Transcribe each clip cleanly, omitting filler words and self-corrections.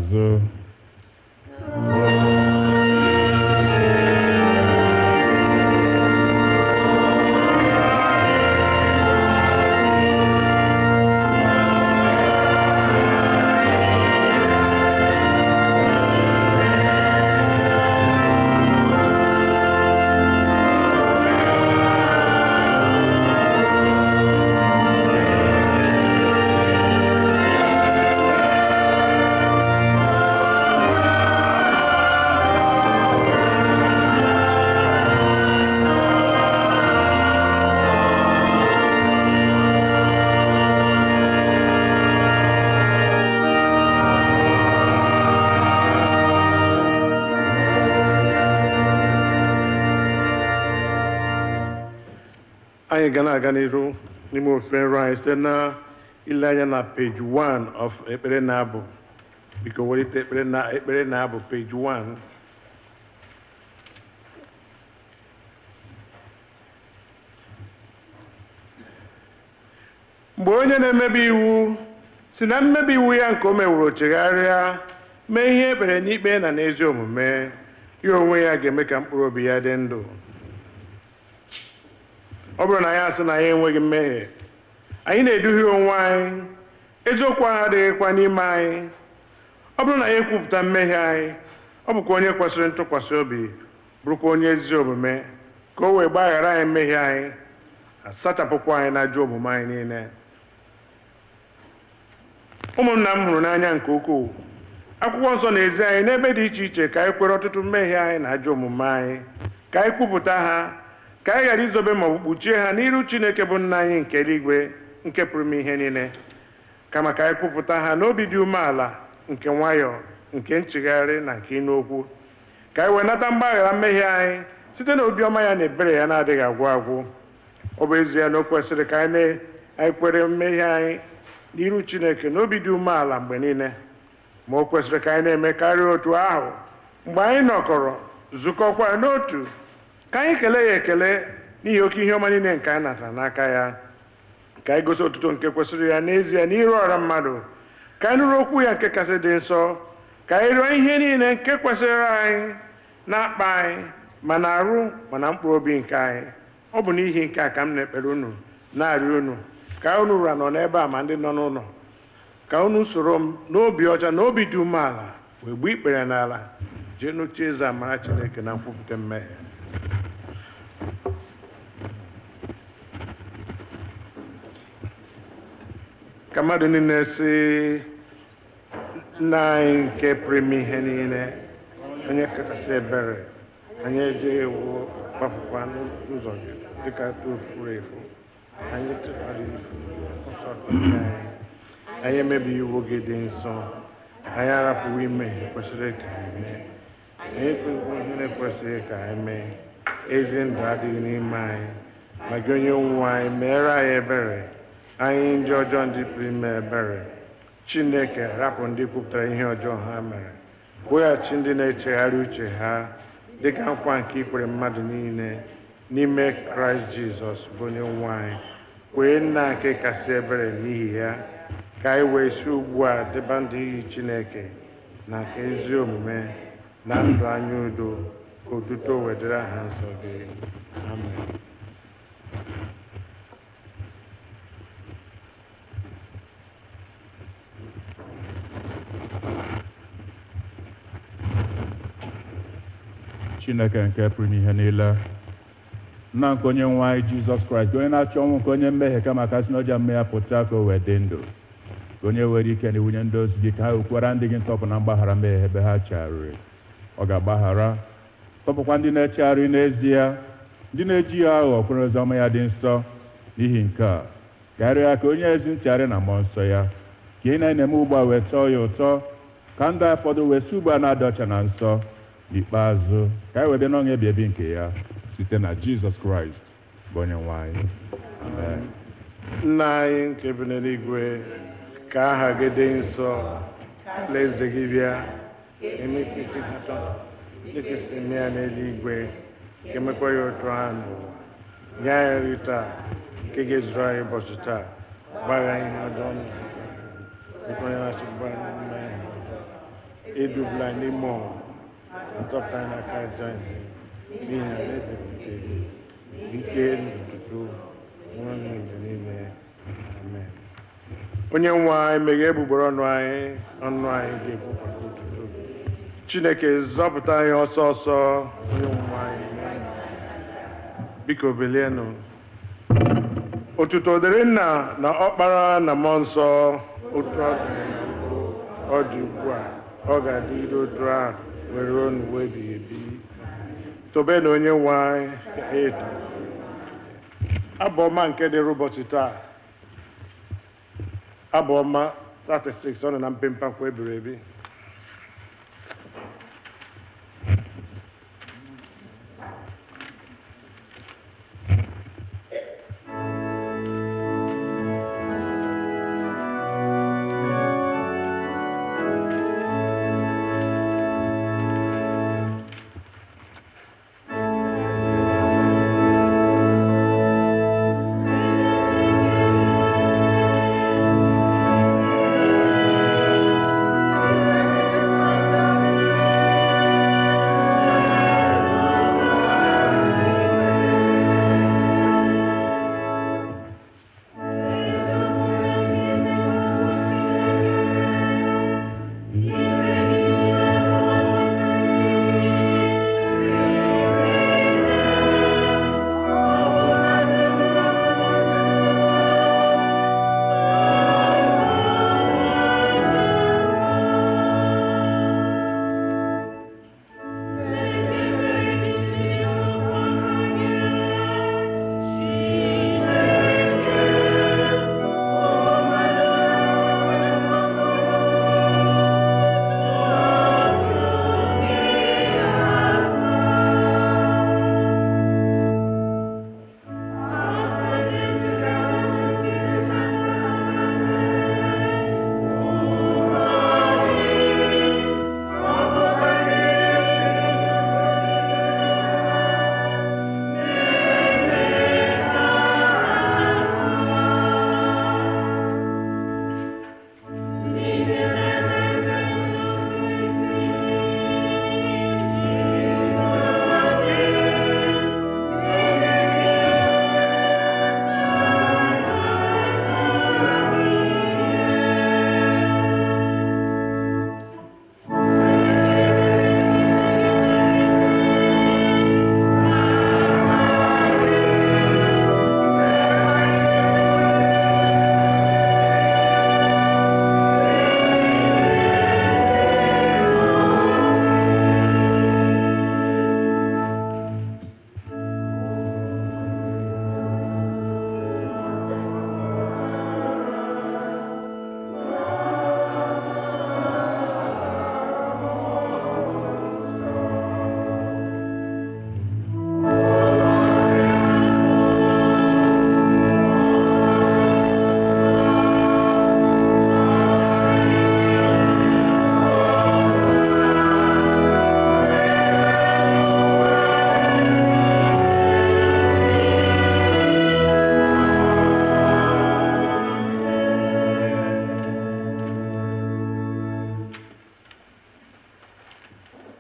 azụ. Anyị ga na-aga n'ihu n'ime ofufe nrọ anyị site na ile anya na page 1 of ekpere na-abụ. Biko welite ekpere na-abụ page 1. Mgbe onye na-emebi iwu si na mmebi iwu ya nke o meworo chegharịa mee ihe ekpere n'ikpe na n'ezi omume, ya onwe ya ga-eme ka mkpụrụ obi ya dị ndụ. Ọ bụrụ na anyị asị na anyị enweghị mmehie, anyị na-eduhie onwe anyị, eziokwu ahụ adịghịkwa n'ime anyị. Ọ bụrụ na anyị ekwupụta mmehie anyị, ọ bụkwa onye kwesịrị ntụkwasị obi, bụrụkwa onye ezi omume, ka o wee gbaghara anyị mmehie anyị, asachapụkwa anyị na ajọ omume anyị niile. Ụmụnna m hụrụ n'anya nke ukwuu, akwụkwọ nsọ na-ezi anyị n'ebe dị iche iche ka anyị kwere ọtụtụ mmehie anyị na ajọ omume anyị, ka anyị kwupụta ha, ka anyị ghara izobe ma ọ bụ kpuchie ha n'iru Chineke bụ nna anyị nke eluigwe, nke pụrụ ime ihe niile, kama ka anyị kwupụta ha n'obi dị umeala, nke nwayọọ, nke nchegharị na nke ịnụ okwu, ka anyị wee nata mgbaghara mmehie anyị site na obiọma ya na ebere ya na-adịghị agwụ agwụ. Ọ bụ ezie na o kwesịrị ka anyị kwere mmehie anyị n'iru Chineke n'obi dị umeala mgbe niile, ma o kwesịrị ka anyị na-eme karịa otu ahụ mgbe anyị nọkọrọ zukọkwa n'otu, ka anyị kelee ya ekele n'ihi oke ihe ọma niile nke anyị natara n'aka ya, ka anyị gosi otuto nke kwesịrị ya n'ezie n'iru ọra mmadụ, ka anyị nụrụ okwu ya nke kasị dị nsọ, ka anyị rịọ ihe niile nke kwesịrị anyị na-akpa anyị ma na-arụ ma na mkpụrụ obi nke anyị. Ọ bụ n'ihi nke a ka m na-ekpere unu na-arịọ unu ka unu ụra nọ n'ebe a ma ndị nọ n'ụlọ, ka unu soro m n'obi ọcha na obi dị umeala wee gbuo ikpere n'ala, jee n'oche eze amara Chineke na nkwupụta mmehie. Ka mmadụ niile sị, Nna anyị nke pụrụ ime ihe niile, onye kachasị ebere, anyị ejeghị ewu kpafukwa n'ụzọ gị dịka furu efu, anyị tụgharị ọsọ anyị emebi iwu gị dị nsọ, anyị arapụghị ime ihe kwesịrị ka anyị mee, anyị ekpeghị ihe na-ekwesịghị ka anyị mee. Ezi ndụ adịghị n'ime anyị, ma gị onye nwe anyị meere anyị ebere, anyị ndị ọjọọ ndị pụrụ ime ebere. Chineke rapụ ndị kwupụtara ihe ọjọọ ha mere, weghachi ndị na-echegharị uche ha dịka nkwa nke ikwere mmadụ niile n'ime Kraịst Jizọs bụ onye nwe anyị. Kwee nna nke kasị ebere n'ihi ya, ka anyị wee si ugbu a dịba ndị iyi Chineke na nke ezi omume na ndụ anyị udo, ka otuto wedịrị aha nsọ gị. Amen. Chineke nke pụrụ ime ihe niile, nna nke onye nwe anyị Jizọs Kraịst, onye na-achọ ọnwụ nke onye mmehie kama ka si n'ọjọọ mmehie pụta ka o wee dị ndụ, ka onye were ike na iwunye ndị ozi gị ka ha wekwara ndị gị ntọpụ na mgbaghara mmehie ebe ha chegharịrị. Ọ ga-agbaghara, tọpụkwa ndị na-echegharị n'ezie, ndị na-eji ya aghụghọ kwere ozi ọma ya dị nsọ. N'ihi nke a, karịa ka onye ezi nchegharị na mmụọ nsọ ya, ka ihe na-eme ugbu a wee tọọ ya ụtọ, ka ndụ anyị fọdụ wee si ugbu a na-adị ọcha na nsọ. N'ikpeazụ, ka anyị wee bịa n'ọṅụ ebi ebi nke ya site na Jizọs Kraịst bụ onye nwe anyị. Amen. Nna anyị nke bi n'eluigwe, ka aha gị dị nsọ, alaeze gị bịa, emekpe gị ha dịka si eme ya n'eluigwe, ka emekwa ya otu ahụ n'ụwa. Nye anyị nri taa nke ga-ezuru anyị ụbọchị taa, gbaghara ihe ọjọọ dịka onye na-achịkwa n'ime anyị ọjọọ, edubula n'ime ọnwụ nzọpụta n'aka ajọ ihe n'ihi na alaeze pụtere gị ike n'ụtụtụ nwa mgbe niile amen. Onye nwe anyị meghee egbugbere ọnụ anyị ga-ekwupụta ụtụtụ Chineke zọpụta anyị ọsọ ọsọ. Onye nwe anyị biko bilienụ. Otuto dịrị Nna na Ọkpara na Mmụọ Nsọ, otu ọ dị ugbu a, ọ ga-adịgide otu a were ruo n'ụwa ebighị ebi. Tobe na onye nwe anyị eto. Abụ ọma nke dịrị ụbọchị taa, abụ ọma 36, ọ nọ na mpempe akwụkwọ ebiri ebi.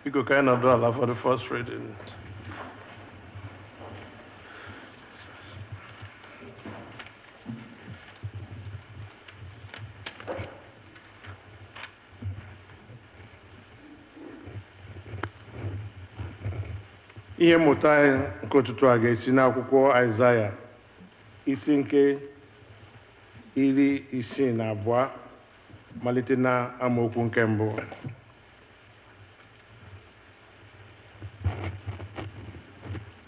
Biko ka anyị nọdụ ala for the first reading. Ihe mmụta anyị nke ụtụtụ a ga-esi n'akwụkwọ Aịzaya isi nke 62 malite na amaokwu nke mbụ.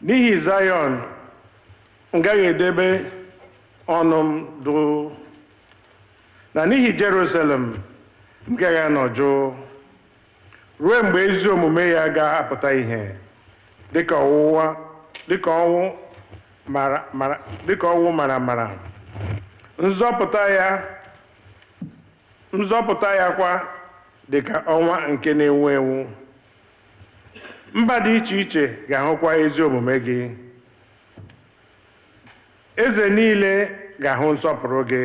N'ihi Zayọn m gaghị edebe ọnụ m dụ, na n'ihi Jerusalem m gaghị anọ jụụ, ruo mgbe ezi omume ya ga-apụta ihe dịka ọnwụ mara mara, nzọpụta ya kwa dịka ọnwa nke na-enwu enwu. Mba dị iche iche ga-ahụkwa ezi omume gị, eze niile ga-ahụ nsọpụrụ gị,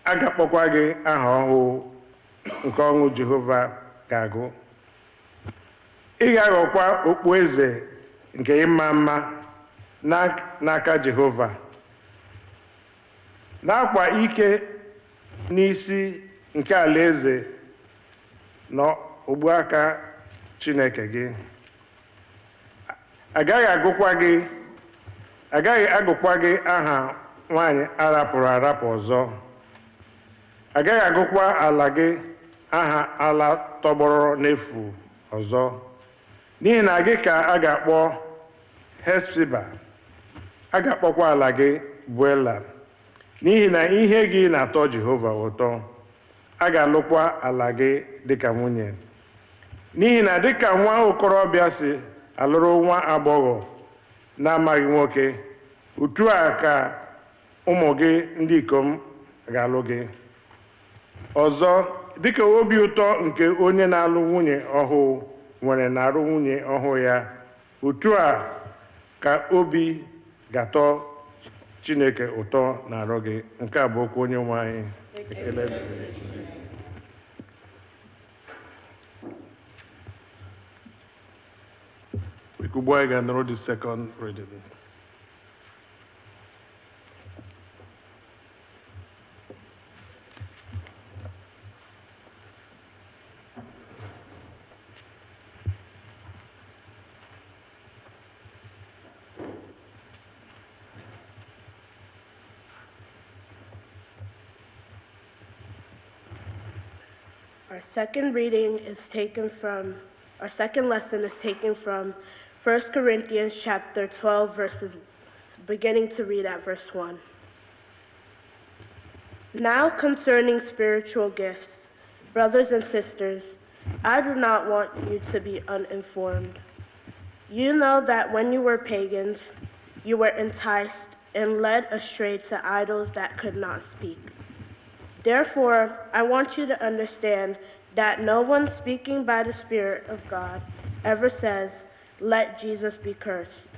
a ga-akpọkwa gị aha ọhụụ nke ọṅụ Jehova ga-agụ. Ị ga-aghọkwa okpu-eze nke ịma mma n'aka Jehova, na-akwa ike n'isi nke alaeze na ogbuaka Chineke gị. Agaghị agụkwa gị aha nwanyị arapụrụ arapụ ọzọ. Agaghị agụkwa ala gị aha ala tọgbọrọ n'efu ọzọ, n'ihi na gị ka a ga-akpọ Hespsiba, a ga-akpọkwa ala gị Buela, n'ihi na ihe gị na-atọ Jehova ụtọ. A ga-alụkwa ala gị dịka nwunye, n'ihi na dịka nwa okorobịa si alụrụ nwa agbọghọ na-amaghị nwoke, otu a ka ụmụ gị ndị ikom ga-alụ gị. Ọzọ, dịka obi ụtọ nke onye na-alụ nwunye ọhụụ nwere na-arụ nwunye ọhụụ ya, otu a ka obi ga-atọ Chineke ụtọ na-arụ gị. Nke a bụ okwu Onyenwe anyị. Ekele dịrị Chineke. Ugbu a ga-anọrọ the second reading. Our second lesson is taken from 1 Corinthians chapter 12, beginning to read at verse 1. Now concerning spiritual gifts, brothers and sisters, I do not want you to be uninformed. You know that when you were pagans, you were enticed and led astray to idols that could not speak. Therefore, I want you to understand that no one speaking by the Spirit of God ever says, "Let Jesus be cursed."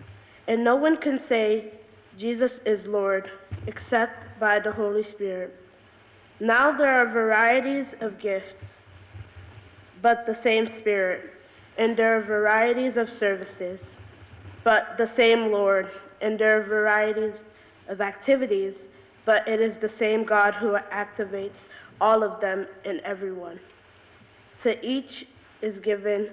And no one can say, "Jesus is Lord," except by the Holy Spirit. Now there are varieties of gifts, but the same Spirit. And there are varieties of services, but the same Lord. And there are varieties of activities, but it is the same God who activates all of them in everyone. To each is given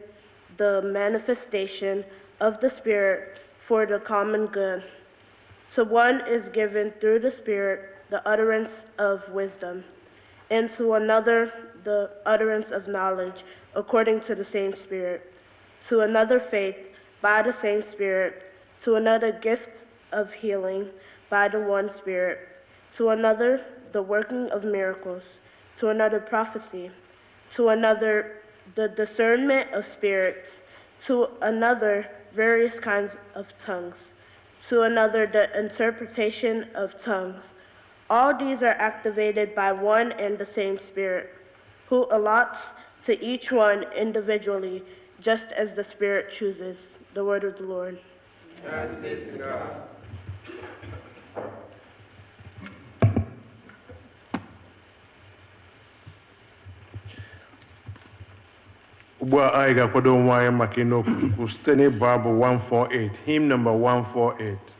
the manifestation of the Spirit for the common good. To one is given through the Spirit the utterance of wisdom, and to another the utterance of knowledge according to the same Spirit, to another faith by the same Spirit, to another gift of healing by the one Spirit, to another the working of miracles, to another prophecy, to another the discernment of spirits, to another various kinds of tongues, to another the interpretation of tongues. All these are activated by one and the same Spirit, who allots to each one individually, just as the Spirit chooses. The word of the Lord. Thanks be to God. Ugbu a anyị ga-akwado onwe anyị maka ịnụ okwu Chukwu site n'ịbụ abụ 148, hymn number 148.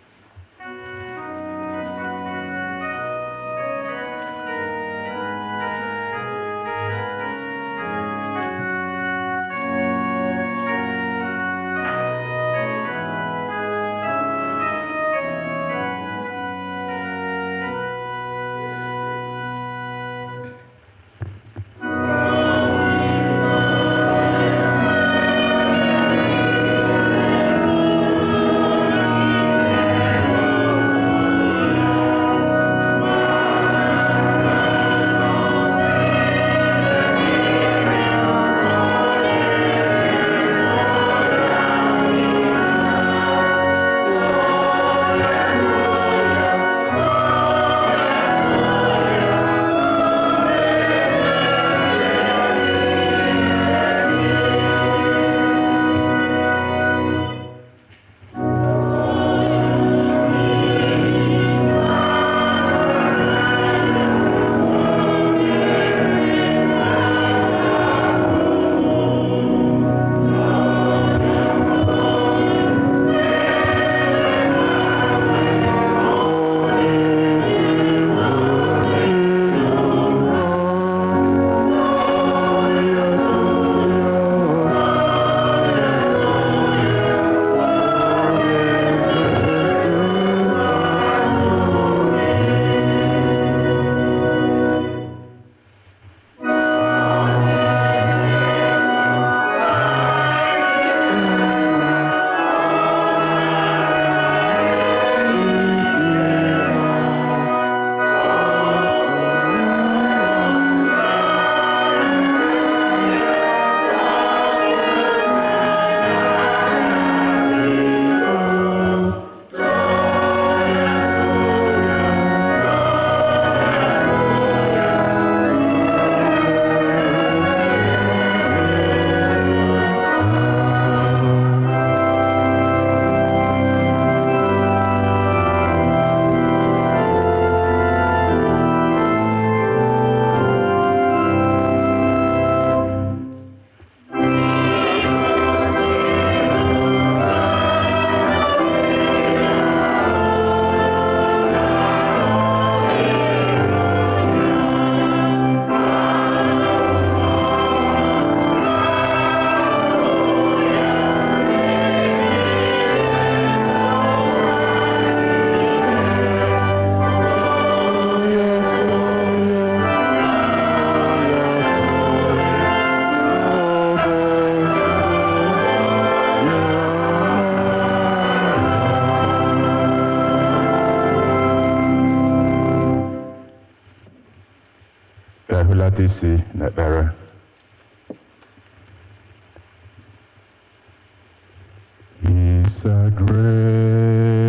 n'ekpere. He's a great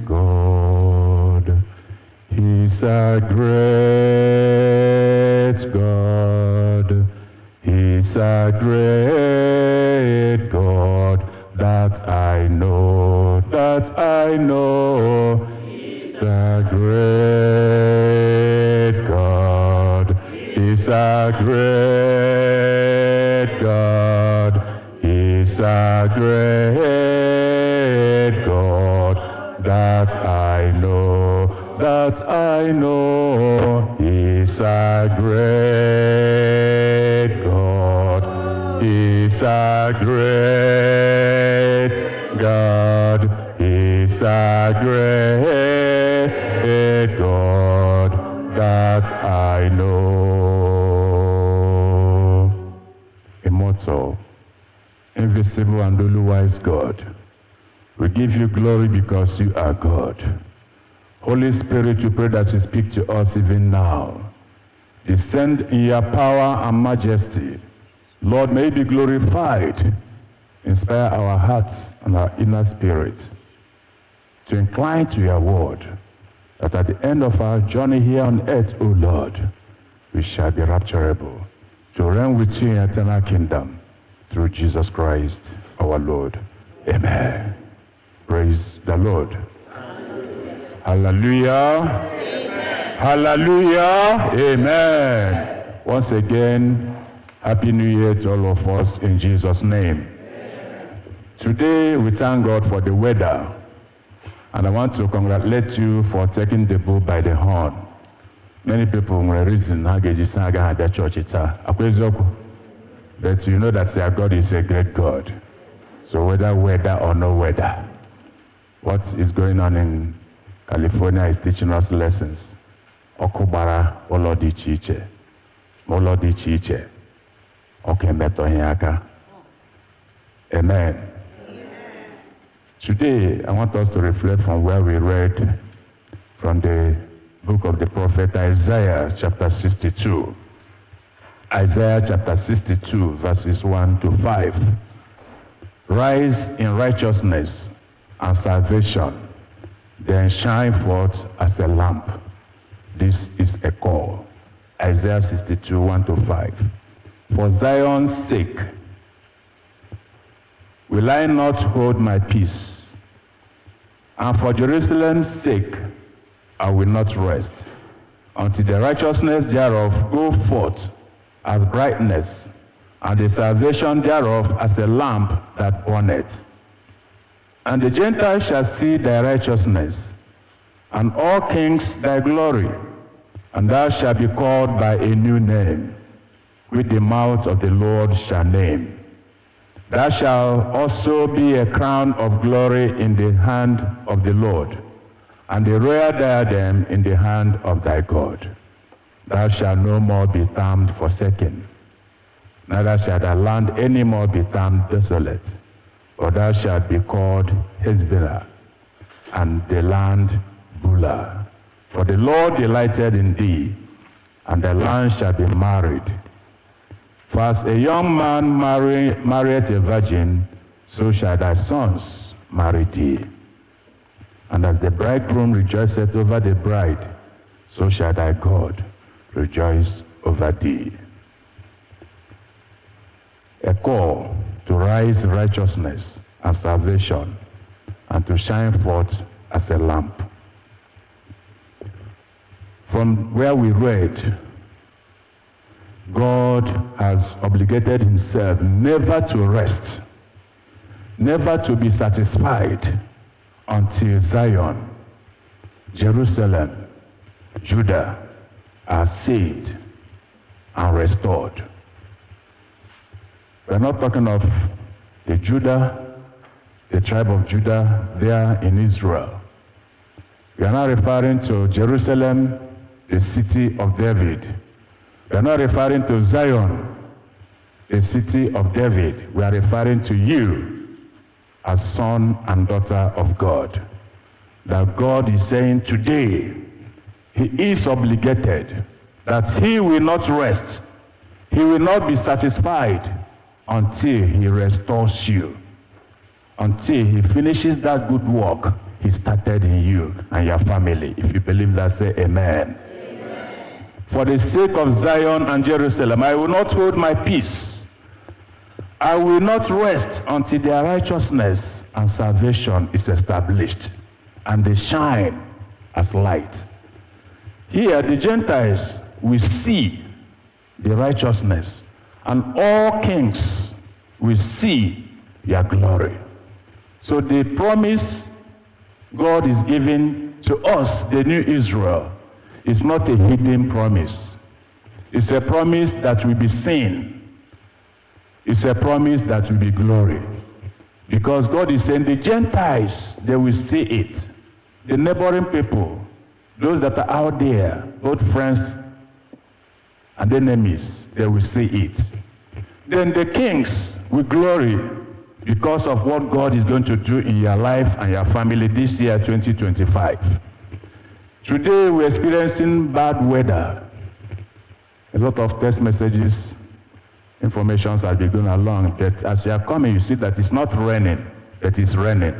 God. He's a great God. He's a great God that I know, that I know. He's a great God. He's a great God. He's a great God that I know, that I know. He's a great God. He's a great God. He's a great God that I know. Immortal, invisible and only wise God, we give you glory because you are God. Holy Spirit, we pray that you speak to us even now. Descend in your power and majesty. Lord, may you be glorified. Inspire our hearts and our inner spirit to incline to your word, that at the end of our journey here on earth, O Lord, we shall be rapturable to reign with you in eternal kingdom through Jesus Christ our Lord. Amen. Praise the Lord. Hallelujah. Amen. Hallelujah. Amen. Once again, Happy New Year to all of us in Jesus' name. Amen. Today, we thank God for the weather. And I want to congratulate you for taking the bull by the horn. Many people will reason how they just at the church. But you know that your God is a great God. So whether weather or no weather, what is going on in California is teaching us lessons. Okubara olodi chiche. Molodi chiche. Okemeto hiaka. Amen. Today, I want us to reflect from where we read from the book of the prophet Isaiah, chapter 62. Isaiah chapter 62, verses 1 to 5. Rise in righteousness and salvation, then shine forth as a lamp. This is a call. Isaiah 62, 1 to 5. For Zion's sake, will I not hold my peace? And for Jerusalem's sake, I will not rest, until the righteousness thereof go forth as brightness, and the salvation thereof as a lamp that burneth. And the Gentiles shall see thy righteousness, and all kings thy glory, and thou shalt be called by a new name, which the mouth of the Lord shall name. Thou shalt also be a crown of glory in the hand of the Lord, and a royal diadem in the hand of thy God. Thou shalt no more be termed forsaken, neither shall thy land any more be termed desolate, but thou shalt be called Hezbollah, and the land Beulah. For the Lord delighted in thee, and the land shall be married. For as a young man marrieth a virgin, so shall thy sons marry thee. And as the bridegroom rejoiceth over the bride, so shall thy God rejoice over thee. A call to rise in righteousness and salvation, and to shine forth as a lamp. From where we read, God has obligated himself never to rest, never to be satisfied until Zion, Jerusalem, Judah are saved and restored. We're not talking of the tribe of Judah there in Israel. We are not referring to Jerusalem, the city of David. We are not referring to Zion, the city of David. We are referring to you as son and daughter of God. That God is saying today, he is obligated that he will not rest. He will not be satisfied until he restores you, until he finishes that good work he started in you and your family. If you believe that, say amen. Amen. For the sake of Zion and Jerusalem, I will not hold my peace. I will not rest until their righteousness and salvation is established, and they shine as light. Here, the Gentiles will see the righteousness, and all kings will see your glory. So the promise God is giving to us, the new Israel, is not a hidden promise. It's a promise that will be seen. It's a promise that will be glory. Because God is saying the Gentiles, they will see it. The neighboring people, those that are out there, both friends and enemies, they will see it. Then the kings will glory because of what God is going to do in your life and your family this year, 2025. Today, we're experiencing bad weather. A lot of text messages, information has been going along, but as you are coming, you see that it's not raining, but it's raining.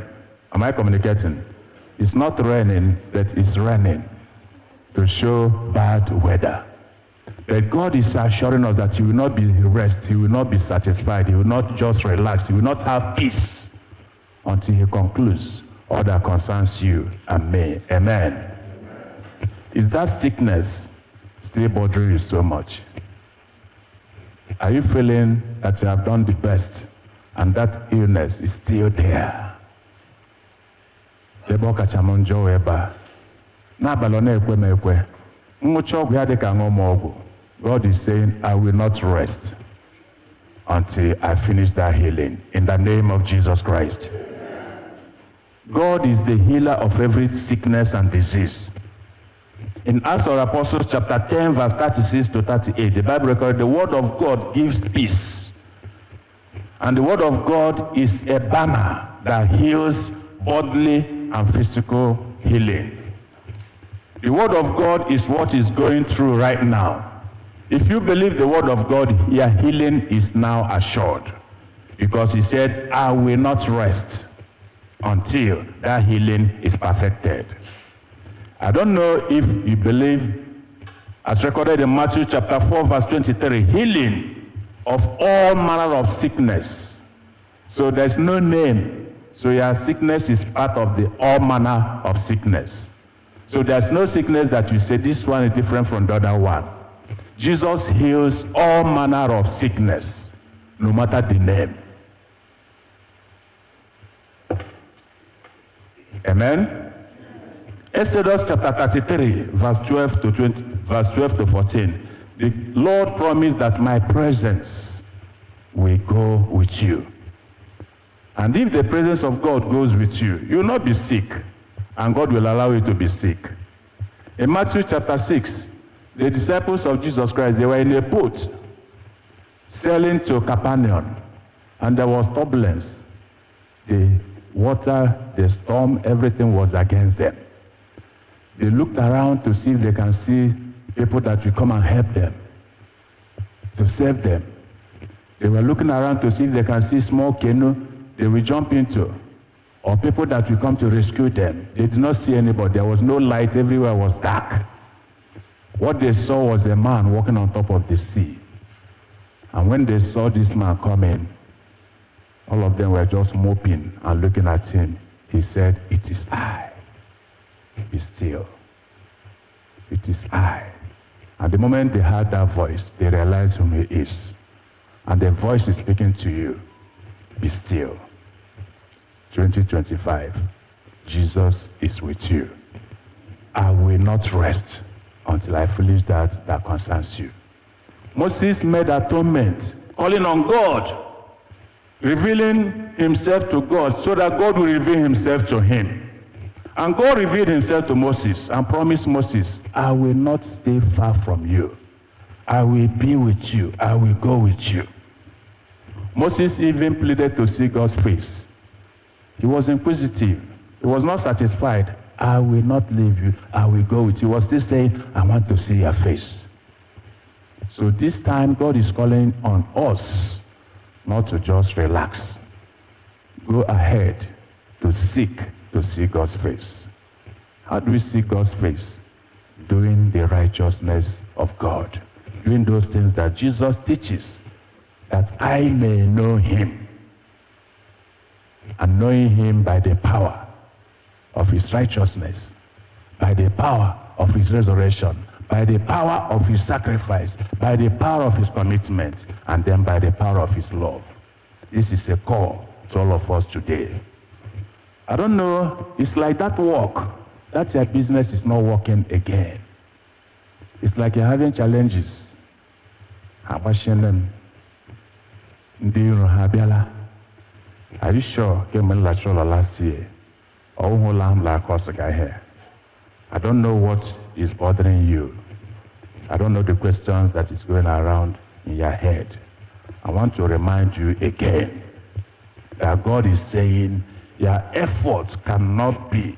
Am I communicating? It's not raining, but it's raining to show bad weather. But God is assuring us that he will not be rest, he will not be satisfied, he will not just relax, he will not have peace until he concludes all that concerns you and me. Amen. Amen. Is that sickness still bothering you so much? Are you feeling that you have done the best and that illness is still there? God is saying, I will not rest until I finish that healing in the name of Jesus Christ. God is the healer of every sickness and disease. In Acts of Apostles chapter 10 verse 36 to 38, the Bible records the word of God gives peace. And the word of God is a banner that heals bodily and physical healing. The word of God is what is going through right now. If you believe the word of God, your healing is now assured. Because he said, I will not rest until that healing is perfected. I don't know if you believe, as recorded in Matthew chapter 4 verse 23, healing of all manner of sickness. So there's no name. So your sickness is part of the all manner of sickness. So there's no sickness that you say this one is different from the other one. Jesus heals all manner of sickness, no matter the name. Amen? Exodus chapter 33, verse 12 to 14. The Lord promised that my presence will go with you. And if the presence of God goes with you, you will not be sick, and God will allow you to be sick. In Matthew chapter 6, the disciples of Jesus Christ, they were in a boat sailing to Capernaum, and there was turbulence. The water, the storm, everything was against them. They looked around to see if they can see people that will come and help them, to save them. They were looking around to see if they can see small canoe they will jump into, or people that will come to rescue them. They did not see anybody. There was no light. Everywhere was dark. What they saw was a man walking on top of the sea. And when they saw this man coming, all of them were just moping and looking at him. He said, it is I. Be still. It is I. And the moment they heard that voice, they realized whom he is. And the voice is speaking to you. Be still. 2025. Jesus is with you. I will not rest until I finish that concerns you. Moses made atonement, calling on God, revealing himself to God so that God will reveal himself to him. And God revealed himself to Moses and promised Moses, I will not stay far from you. I will be with you. I will go with you. Moses even pleaded to see God's face. He was inquisitive. He was not satisfied. I will not leave you. I will go with you. He was still saying, I want to see your face. So this time, God is calling on us not to just relax. Go ahead to see God's face. How do we see God's face? Doing the righteousness of God. Doing those things that Jesus teaches, that I may know him. And knowing him by the power of his righteousness, by the power of his resurrection, by the power of his sacrifice, by the power of his commitment, and then by the power of his love. This is a call to all of us today. I don't know, it's like that work. That your business is not working again. It's like you're having challenges. Are you sure came in last year? I don't know what is bothering you. I don't know the questions that is going around in your head. I want to remind you again that God is saying your efforts cannot be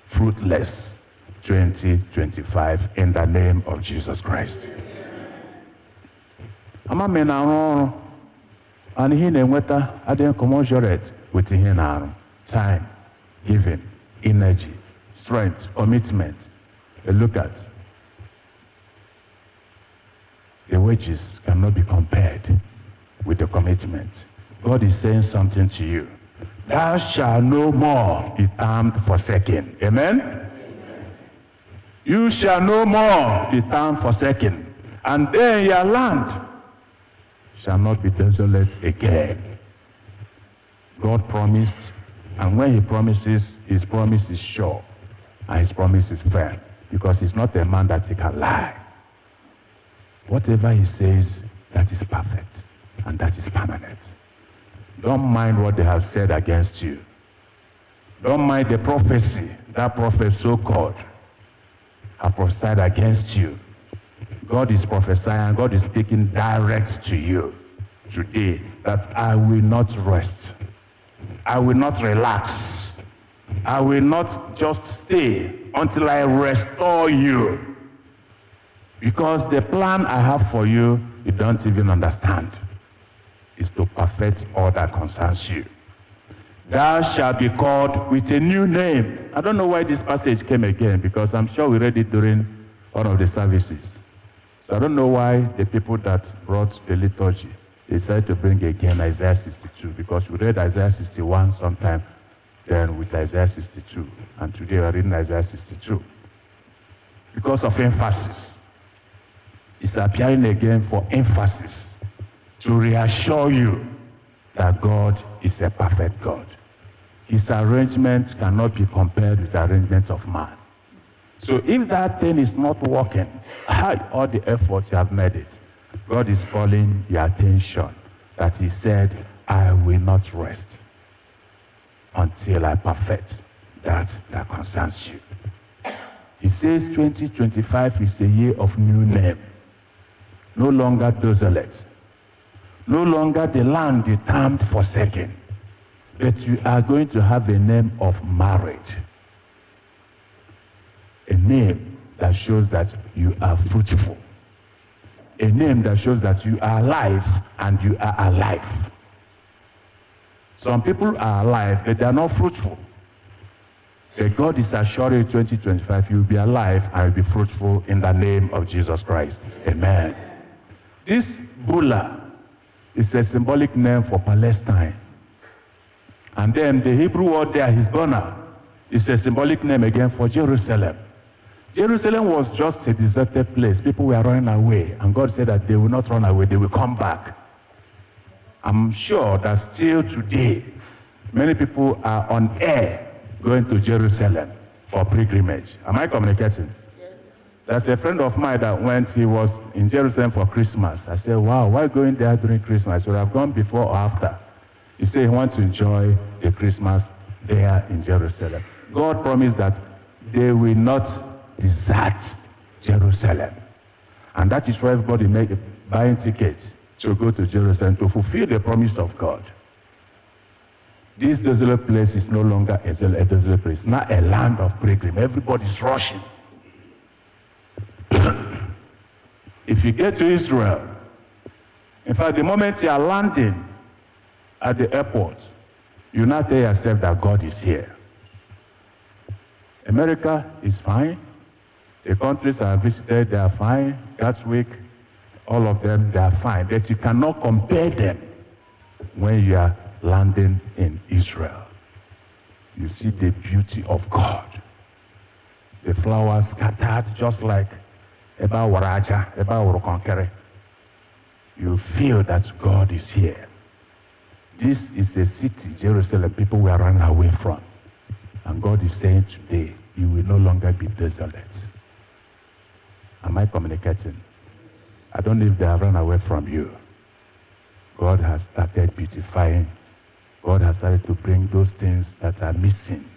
fruitless 2025 in the name of Jesus Christ. Ama me na arụ and ihe na-enweta adịghị commensurate with ihe na-arụ. Time, giving, energy, strength, commitment. Look at the wages cannot be compared with the commitment. God is saying something to you. Thou shalt no more be termed forsaken. Amen? You shall no more be termed forsaken. And then your land shall not be desolate again. God promised, and when he promises, his promise is sure, and his promise is firm, because he's not a man that he can lie. Whatever he says, that is perfect, and that is permanent. Don't mind what they have said against you. Don't mind the prophecy that prophet so-called have prophesied against you. God is prophesying, God is speaking direct to you today that I will not rest. I will not relax. I will not just stay until I restore you. Because the plan I have for you, you don't even understand. Is to perfect all that concerns you. Thou shalt be called with a new name. I don't know why this passage came again, because I'm sure we read it during one of the services. So I don't know why the people that brought the liturgy decided to bring again Isaiah 62, because we read Isaiah 61 sometime, then with Isaiah 62, and today we're reading Isaiah 62. Because of emphasis. It's appearing again for emphasis, to reassure you that God is a perfect God. His arrangement cannot be compared with the arrangement of man. So if that thing is not working, hide all the effort you have made it. God is calling your attention that he said, I will not rest until I perfect that concerns you. He says 2025 is a year of new name. No longer desolate. No longer the land is termed forsaken. But you are going to have a name of marriage. A name that shows that you are fruitful. A name that shows that you are alive and you are alive. Some people are alive, but they are not fruitful. But God is assuring you 2025, you will be alive and will be fruitful in the name of Jesus Christ. Amen. This Bula is a symbolic name for Palestine. And then the Hebrew word there, Hezbollah, is a symbolic name again for Jerusalem. Jerusalem was just a deserted place. People were running away. And God said that they will not run away, they will come back. I'm sure that still today, many people are on air going to Jerusalem for pilgrimage. Am I communicating? Yes. There's a friend of mine that went, he was in Jerusalem for Christmas. I said, wow, why going there during Christmas? Should I have gone before or after? He said he wants to enjoy the Christmas there in Jerusalem. God promised that they will not desert Jerusalem. And that is why everybody buying tickets to go to Jerusalem to fulfill the promise of God. This desolate place is no longer a desolate place. It's not a land of pilgrim. Everybody's rushing. If you get to Israel, in fact, the moment you are landing at the airport, you now tell yourself that God is here. America is fine. The countries I visited, they are fine. Gatwick, all of them, they are fine. But you cannot compare them when you are landing in Israel. You see the beauty of God. The flowers scattered just like Eba Waraja, Eba Worokonkere. You feel that God is here. This is a city, Jerusalem, people were running away from. And God is saying today, you will no longer be desolate. Am I communicating? I don't know if they have run away from you. God has started beautifying. God has started to bring those things that are missing,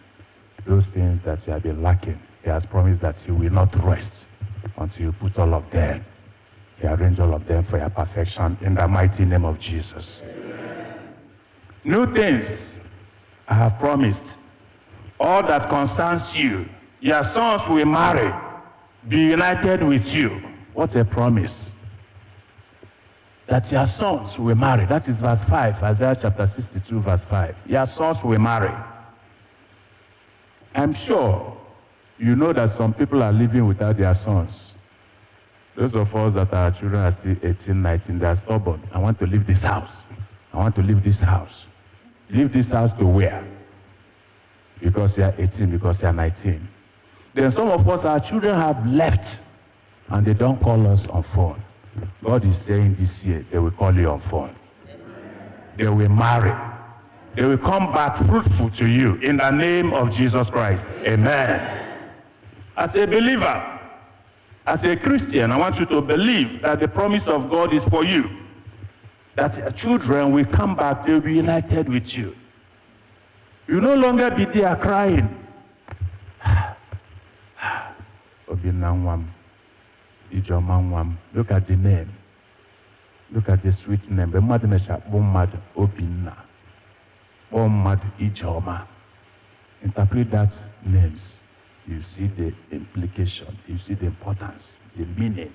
those things that you have been lacking. He has promised that you will not rest until you put all of them. He arranged all of them for your perfection in the mighty name of Jesus. Amen. New things I have promised. All that concerns you, your sons will marry, be united with you. What a promise. That your sons will marry. That is verse 5, Isaiah chapter 62, verse 5. Your sons will marry. I'm sure you know that some people are living without their sons. Those of us that our children are still 18, 19, they are stubborn. I want to leave this house. I want to leave this house. Leave this house to where? Because they are 18, because they are 19. Then some of us, our children have left and they don't call us on phone. God is saying this year, they will call you on phone. They will marry. They will come back fruitful to you in the name of Jesus Christ. Amen. As a believer, as a Christian, I want you to believe that the promise of God is for you. That your children will come back, they will be united with you. You will no longer be there crying. Look at the name. Look at the sweet name. Interpret that names. You see the implication. You see the importance, the meaning.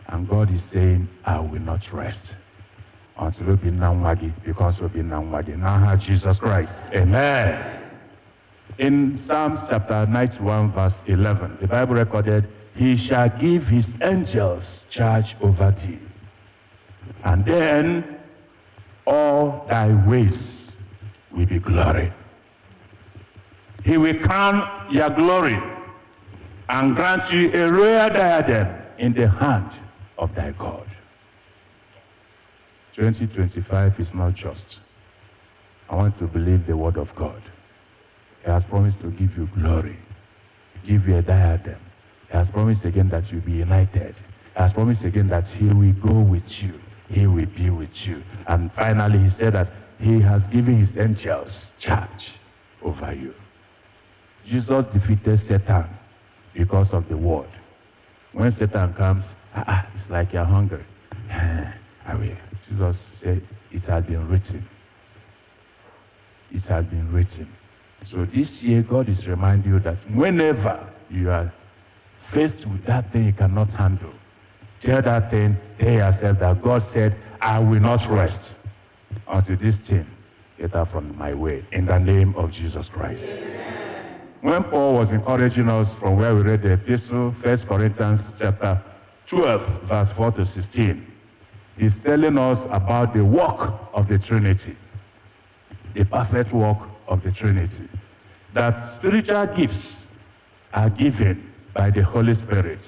And God is saying, I will not rest until we be Nangwagi, because we be Nangwagi. Now Jesus Christ. Amen. In Psalms chapter 91, verse 11, the Bible recorded, He shall give His angels charge over thee, and then all thy ways will be glory. He will crown your glory and grant you a royal diadem in the hand of thy God. 2025 is not just. I want to believe the word of God. He has promised to give you glory, give you a diadem. He has promised again that you'll be united. He has promised again that He will go with you. He will be with you. And finally, He said that He has given His angels charge over you. Jesus defeated Satan because of the word. When Satan comes, it's like you're hungry. I will. Jesus said, it has been written. It has been written. So this year, God is reminding you that whenever you are faced with that thing you cannot handle, tell that thing, tell yourself that God said, I will not rest until this thing get out from my way. In the name of Jesus Christ. Amen. When Paul was encouraging us from where we read the epistle, 1 Corinthians chapter 12, verse 4 to 16, he's telling us about the work of the Trinity, the perfect work of the Trinity, that spiritual gifts are given by the Holy Spirit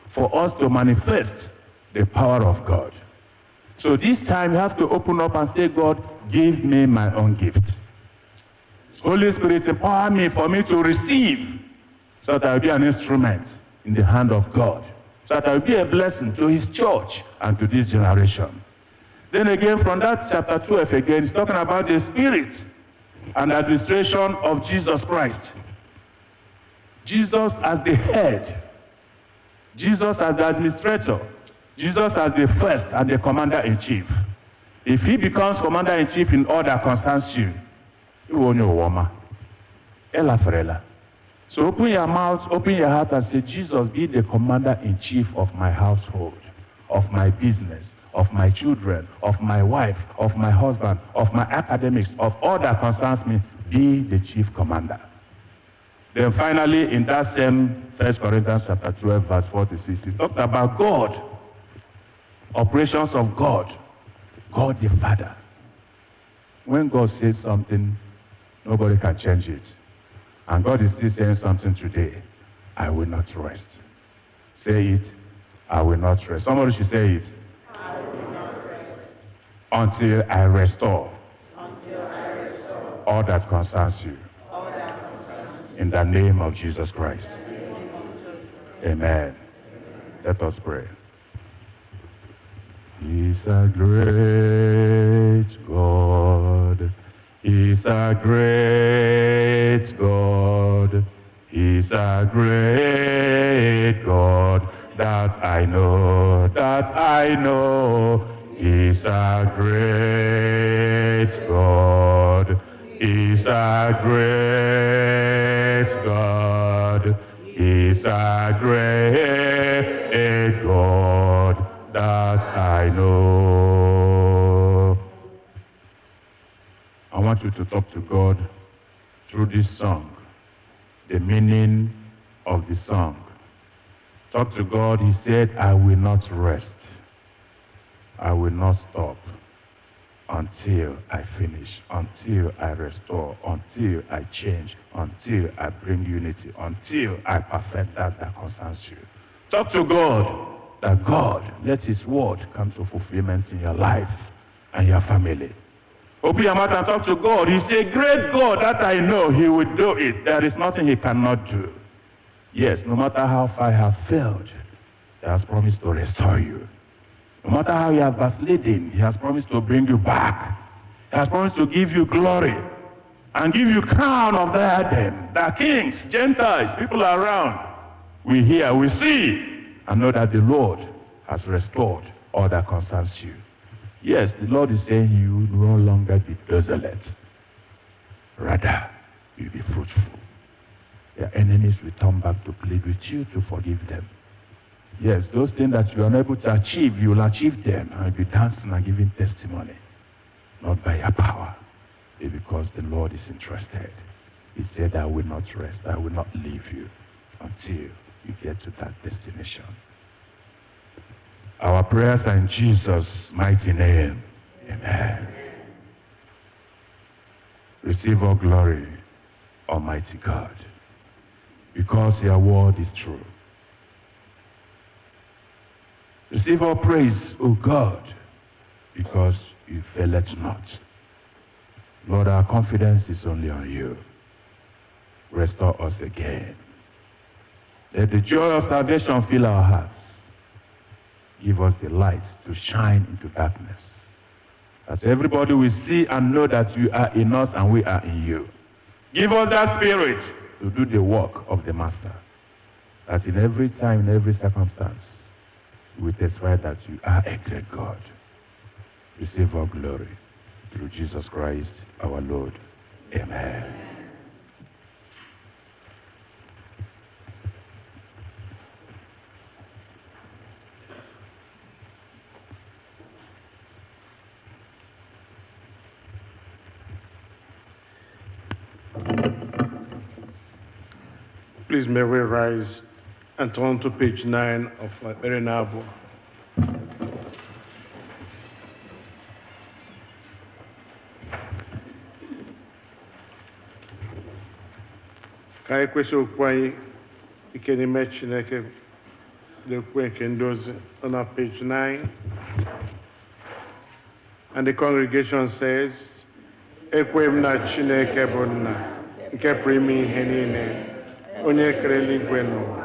for us to manifest the power of God. So this time you have to open up and say, God, give me my own gift. Holy Spirit, empower me for me to receive, so that I will be an instrument in the hand of God, so that I will be a blessing to His church and to this generation. Then again, from that chapter 12 again, it's talking about the Spirit and administration of Jesus Christ. Jesus as the head, Jesus as the administrator, Jesus as the first and the commander-in-chief. If He becomes commander-in-chief in all that concerns you, you will know Woma. Ella Ferella. So open your mouth, open your heart and say, Jesus, be the commander-in-chief of my household, of my business, of my children, of my wife, of my husband, of my academics, of all that concerns me. Be the chief commander. Then finally, in that same 1 Corinthians chapter 12, verse 46, it talked about God, operations of God, God the Father. When God says something, nobody can change it. And God is still saying something today. I will not rest. Say it. I will not rest. Somebody should say it. I will not rest Until I restore. until I restore All that concerns you. all that concerns me. In the name of Jesus Christ. Amen. Let us pray. He's a great God. He's a great God. He's a great God. That I know, that I know. He's a great God. He's a great God. He's a great God. That I know. I want you to talk to God through this song, the meaning of the song. Talk to God. He said, I will not rest. I will not stop until I finish, until I restore, until I change, until I bring unity, until I perfect that concerns you. Talk to God, that God, let his word come to fulfillment in your life and your family. Open your mouth and talk to God. He's a great God that I know he will do it. There is nothing he cannot do. Yes, no matter how far you have failed, he has promised to restore you. No matter how you have backslidden, he has promised to bring you back. He has promised to give you glory and give you crown of diadem. The kings, Gentiles, people around, we hear, we see, and know that the Lord has restored all that concerns you. Yes, the Lord is saying you will no longer be desolate. Rather, you'll be fruitful. Your enemies will turn back to plead with you to forgive them. Yes, those things that you are unable to achieve, you will achieve them and you'll be dancing and giving testimony. Not by your power, but because the Lord is interested. He said, I will not rest, I will not leave you until you get to that destination. Our prayers are in Jesus' mighty name. Amen. Receive all glory, Almighty God, because your word is true. Receive all praise, O God, because you faileth not. Lord, our confidence is only on you. Restore us again. Let the joy of salvation fill our hearts. Give us the light to shine into darkness, that everybody will see and know that you are in us and we are in you. Give us that spirit to do the work of the Master, that in every time, in every circumstance, we testify that you are a great God. Receive our glory through Jesus Christ our Lord. Amen. Please may we rise and turn to page 9 of Erinabo. Ka anyị kwesị okwu anyị ike n'ime Chineke dị okwu nke ndozi nọ na page 9. And the congregation says, Ekwe m na Chineke bụ nna nke pụrụ ime ihe niile, onye kere eluigwe n'ụwa.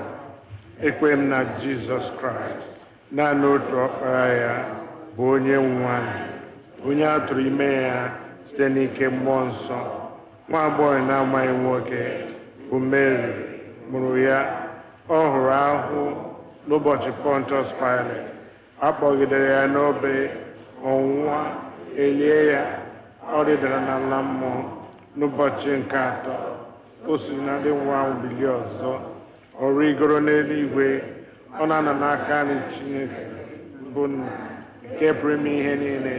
Ekwe m na Jesus Christ, naanị otu ọkpara ya bụ onye nwe anyị, onye a tụrụ ime ya site n'ike mmụọ nsọ, nwa agbọghọ na-amaghị nwoke bụ Mary mụrụ ya. Ọ hụrụ ahụhụ n'ụbọchị Pontius Pilate, a kpọgidere ya n'obe, ọnwụnwa, elie ya, ọ rịdara n'ala mmụọ n'ụbọchị nke atọ, o si na ndị nwụrụ anwụ bilie ọzọ ọ rigoro n'eluigwe ọ na-anọ n'aka nri Chineke bụ Nna nke pụrụ ime ihe niile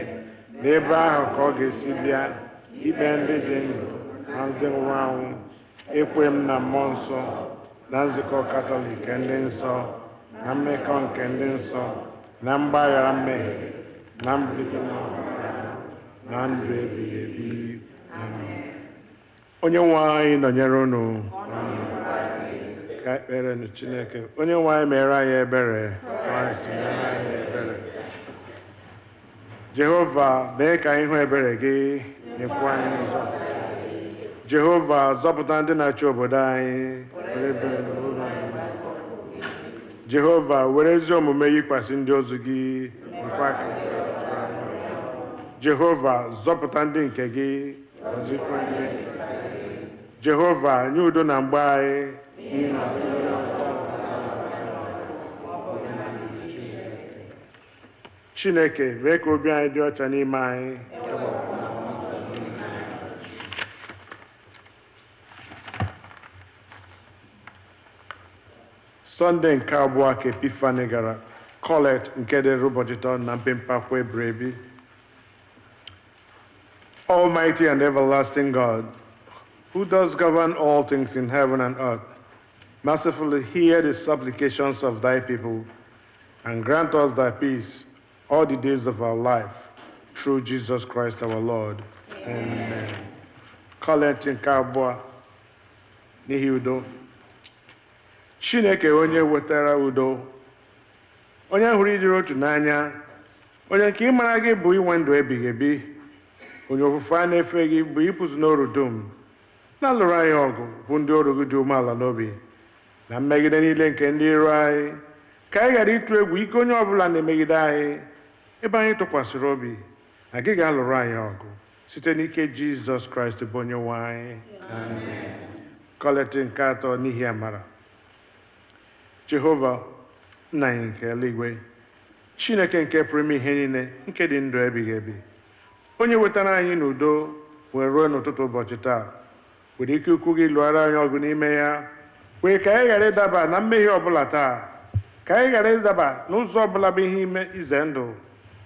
n'ebe ahụ ka ọ ga-esi bịa ikpe ndị dị ndụ na ndị nwụrụ anwụ ekwe m na mmụọ nsọ na nzukọ Katọlik ndị nsọ na mmekọ nke ndị nsọ na mgbaghara mmehie na mbilite n'ọnwụ na ndụ ebighị ebi. Amen. Onye nwe anyị nọnyere unu ka ekpere na Chineke. Onye nwe anyị mere anyị ebere. Kraịst mere anyị ebere. Jehova mee ka anyị hụ ebere gị nyekwa anyị nzọpụta. Jehova zọpụta ndị na-achị obodo anyị. Jehova were ezi omume yikwasị ndị ozi gị nkwa aka. Jehova zọpụta ndị nke gị gọzikwa ndị. Jehova nye udo na mgbe anyị. Chineke mee ka obi anyị dị ọcha n'ime anyị. Sọnde nke abụọ ka Epifani gara Acolytes nke dịrị ụbọchị taa na mpempe akwa ebrebi. Almighty and everlasting God, who does govern all things in heaven and earth, mercifully hear the supplications of thy people and grant us thy peace all the days of our life, through Jesus Christ our Lord. Amen. Acolytes nke abụọ n'ihi udo. Chineke onye wetara udo, onye hụrụ ịdịrị otu n'anya, onye nke ịmara gị bụ inwe ndụ ebighị ebi, onye ofufe a na-efe gị bụ ịpụzụ n'oru dum, na-alụrụ anyị ọgụ bụ ndị ọrụ gị dị umeala n'obi na mmegide niile nke ndị iro anyị, ka anyị ghara ịtụ egwu ike onye ọbụla na-emegide anyị, ebe anyị tụkwasịrị obi na gị ga-alụrụ anyị ọgụ site n'ike Jizọs Kraịst bụ onye nwe anyị. Amen. Acolytes nke atọ n'ihi amara. Jehova nna anyị nke eluigwe, Chineke nke pụrụ ime ihe niile nke dị ndụ ebighị ebi, onye wetara anyị n'udo wee ruo n'ụtụtụ ụbọchị taa, were ike ukwu gị lụọra anyị ọgụ n'ime ya, wee ka anyị ghara ịdaba na mmehie ọbụla taa, ka anyị ghara ịdaba n'ụzọ ọbụla bụ ihe ime ize ndụ,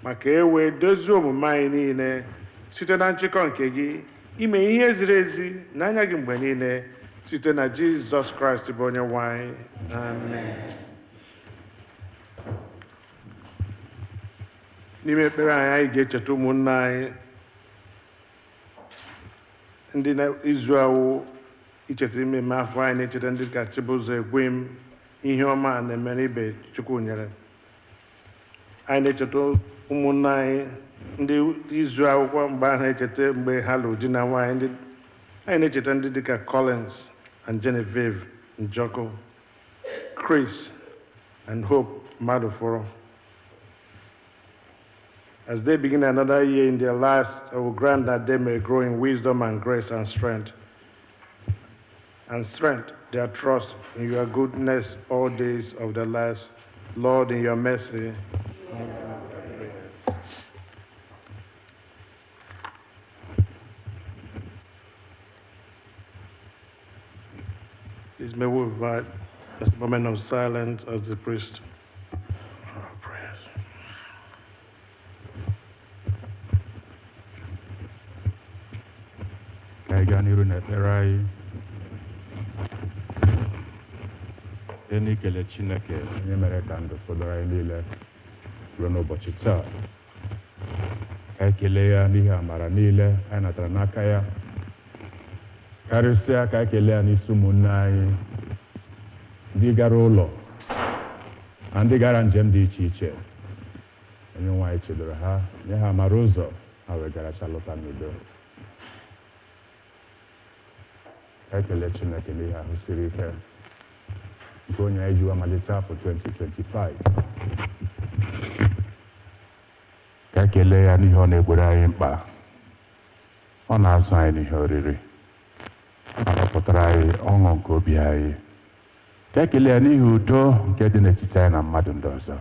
ma ka e wee dozie omume anyị niile site na nchịkọ nke gị, ime ihe ziri ezi n'anya gị mgbe niile, site na Jizọs Kraịst bụ onye nwe anyị. Amen. N'ime ekpere anyị ga-echeta ụmụnna anyị ndị na-izu awụ icheta mmemme afọ anyị, na-echeta ndị ka Chibụzọ Egwem, ihe ọma na-emere ibe Chukwu nyere anyị, na-echeta ụmụnna anyị ndị izu akwụkwọ mgbe ahụ echeta mgbe ha lụrụ di na nwaanyị, anyị na-echeta ndị dịka Collins and Genevieve Njoko, Chris and Hope Maduforo. As they begin another year in their lives, I will grant that they may grow in wisdom and grace and strength their trust in your goodness all days of their lives. Lord, in your mercy. Please may we invite just a moment of silence as the priest prayers. Ka anyị gaa n'iru n'ekpere anyị site n'ikele Chineke onye mere ka ndụ fọdụrụ anyị niile ruo n'ụbọchị taa. Ka anyị kelee ya n'ihi amara niile anyị natara n'aka ya, karịsịa ka anyị kelee ya n'isi ụmụnne anyị ndị gara ụlọ na ndị gara njem dị iche iche. Onye nwe anyị chedoro ha, nye ha amara ụzọ ha wee garacha lọta n'udo. Ka anyị kelee Chineke n'ihi ahụ siri ike nke onye anyị jiwa malite afọ 2025. Ka anyị kelee ya n'ihe ọ na-egboro anyị mkpa, ọ na-azụ anyị n'ihe oriri, ọ na-apụtara anyị ọṅụ nke obi anyị. Ka anyị kelee ya n'ihi udo nke dị n'etiti anyị na mmadụ ndị ọzọ.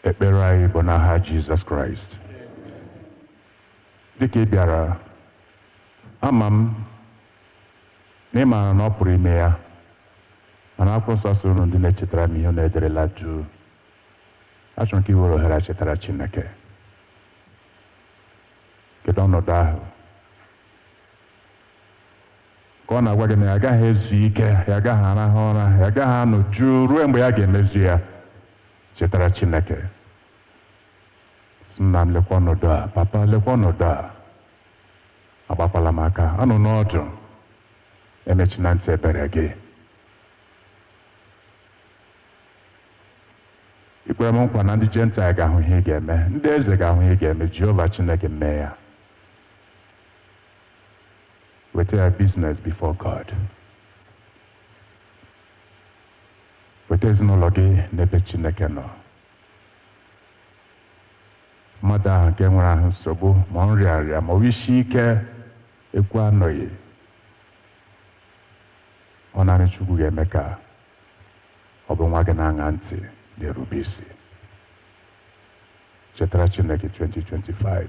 Ekpere anyị bụ n'aha Jizọs Kraịst. dịka ị bịara ama m na ị maara na ọ pụrụ ime ya mana akwụkwọ nsọ sị unu ndị na-echetara m ihe unu ederela jụụ achọrọ m ka ị were ohere a chetara Chineke kedu ọnọdụ ahụ ka ọ na-agwa gị na ya agaghị ezu ike ya agaghị arahụ ụra ya agaghị anọ jụụ ruo mgbe ya ga-emezu ya chetara Chineke sị nna m lekwa ọnọdụ a papa lekwa ọnọdụ a agbakwala m aka anọ n'ọdụ emechina ntị ebere gị ikwere m nkwa na ndị Gentile ga-ahụ ihe ị ga-eme ndị eze ga-ahụ ihe ị ga-eme Jehova Chineke mee ya weta ya business before God weta ezinụlọ gị n'ebe Chineke nọ mmadụ ahụ nke nwere ahụ nsogbu ma ọ nrịarịa ma ọ isi ike ekwu anọghị ọ naanị Chukwu ga-eme ka ọ bụ nwa gị na-aṅa ntị na-erube isi chetara Chineke 2025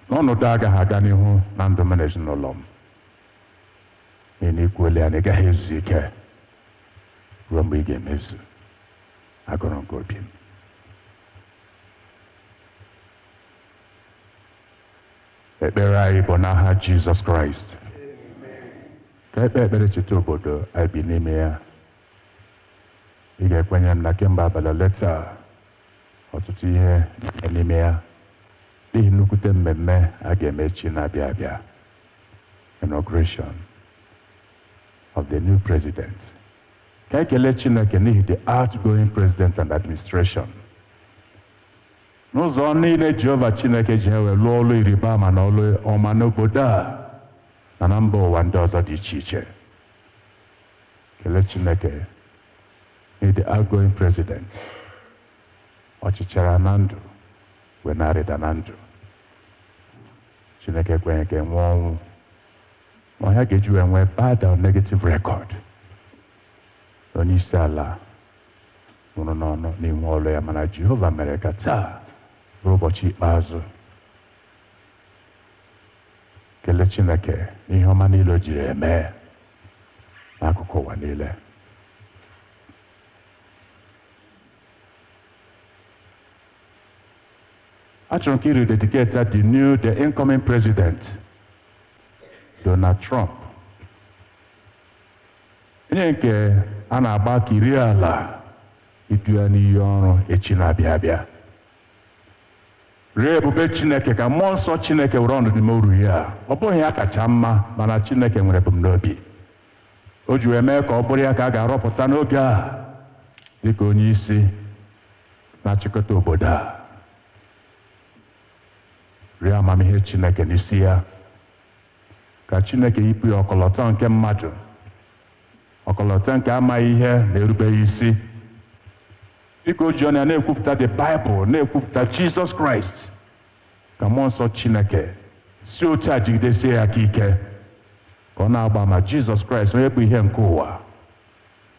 n'ọnọdụ agaghị aga n'ihu na ndụ m na ezinụlọ m n'ihi na ikwuole ya na ị gaghị ezu ike ruo mgbe ị ga-emezu agụrụ nke obi m ekpere anyị bụ n'aha Jizọs Kraịst ka ekpe ekpere cheta obodo anyị bi n'ime ya ị ga-ekwenye m na kemgbe abalị ole taa ọtụtụ ihe n'ime ya n'ihi nnukwute mmemme a ga-eme echi na-abịa abịa inauguration of the new president ka ekele Chineke n'ihi the outgoing president and administration n'ụzọ niile Jehova Chineke ji ewe lụọ ọlụ ịrịba ama na ọlụ ọma n'obodo a na mba ụwa ndị ọzọ dị iche iche kelee Chineke n'ihi the outgoing president ọchịchara na ndụ wee na-arịda na ndụ Chineke ekwenye ka enwee ọnwụ ma ọhịa ga-eji wee nwee bad or negative record onye isi ala nwụrụ n'ọnụ n'ihu ọlụ ya mana Jehova mere ka taa bụrụ ụbọchị ikpeazụ kelee Chineke n'ihe ọma niile o jiri eme n'akụkụ ụwa niile achọrọ m ka iri dedicate the incoming president Donald Trump onye nke a na-agba ka iri ala idu ya n'iyi ọrụ echi na-abịa abịa rịọ ebube Chineke ka mmụọ nsọ Chineke were ọnọdụ n'ime oru ya ọ bụghị ya kacha mma mana Chineke nwere ebumnobi o ji wee mee ka ọ bụrụ ya ka a ga-arọpụta n'oge a dịka onye isi na-achịkọta obodo a rịọ amamihe Chineke n'isi ya ka Chineke yipụ ya ọkọlọtọ nke mmadụ ọkọlọtọ nke amaghị ihe na-erubeghị isi dịka o ji ọnya na-ekwupụta the Bible na-ekwupụta Jesus Christ ka mmụọ nsọ Chineke si otu a jigidesie ya aka ike ka ọ na-agba ma Jesus Christ onye bụ ihe nke ụwa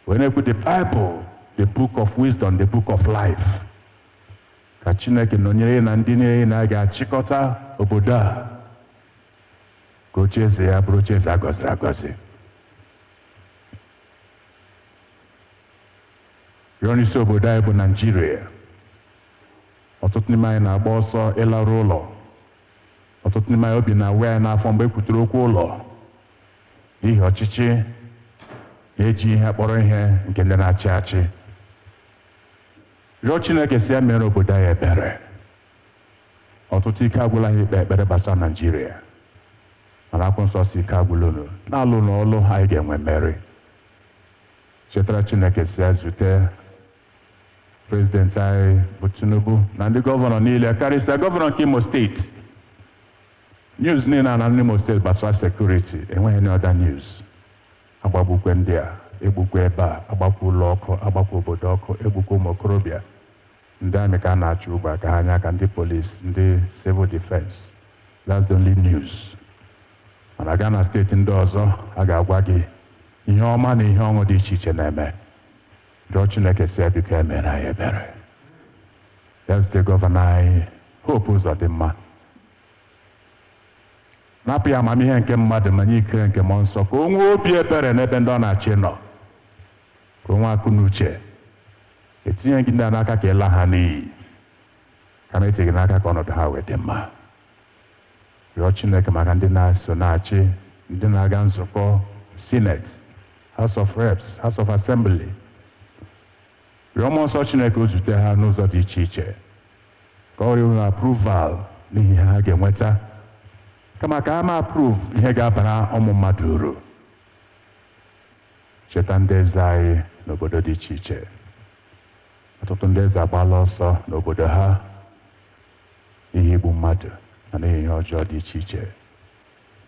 wee na-ekwu the Bible the book of wisdom the book of life ka Chineke nọnyere na ndị niile na-ga-achịkọta obodo a ka ocheeze ya bụrụ ocheeze a gọziri agọzi rịọ n'isi obodo anyị bụ Naịjirịa ọtụtụ n'ime anyị na-agba ọsọ ịlarụ ụlọ ọtụtụ n'ime anyị obi na-awa anyị n'afọ mgbe e kwutere okwu ụlọ n'ihi ọchịchị na-eji ihe kpọrọ ihe nke ndị na-achị achị rịọ Chineke si ya mere obodo anyị ebere ọtụtụ ike agwụla anyị ikpe ekpere gbasara Naịjirịa mana akwụkwọ nsọ si ike agwụla unu na-alụ n'ọlụ anyị ga-enwe mmeri chetara Chineke si ya zute prezidenti anyị bụ Tinubu na ndị gọvanọ niile karịsịa gọvanọ nke Imo steeti news niile na Imo steeti gbasara sekuriti enweghị any other news agbagbukwe ndị a egbukwe ebe a agbakwa ụlọ ọkụ agbakwa obodo ọkụ egbukwa ụmụ okorobịa ndị amị ka a na-achụ ugbu a ka ha anya aka ndị polisi ndị civil defense that's the only news mana gaa na steeti ndị ọzọ a ga-agwa gị ihe ọma na ihe ọṅụ dị iche iche na-eme rịọ Chineke si biko emere anyị ebere ya zute gọvanọ anyị Hope Uzodimma napụ ya amamihe nke mmadụ ma nye ike nke mmụọ nsọ ka o nwee obi ebere n'ebe ndị ọ na-achị nọ ka o nwee akụ na uche etinye gị ndị a n'aka ka ịla ha n'iyi kama etinye gị n'aka ka ọnọdụ ha wee dị mma. Rịọ Chineke maka ndị na-eso na-achị, ndị na-aga nzukọ Senate, House of Reps, House of Assembly. Rịọ mmụọ nsọ Chineke o zute ha n'ụzọ dị iche iche ka ọ rịọ approval n'ihi ha ga-enweta kama ka ha ma approve ihe ga-abara ụmụ mmadụ uru. Cheta ndị eze anyị n'obodo dị iche iche. Ọtụtụ ndị eze agbaala ọsọ n'obodo ha n'ihi igbu mmadụ na n'ihi ihe ọjọọ dị iche iche.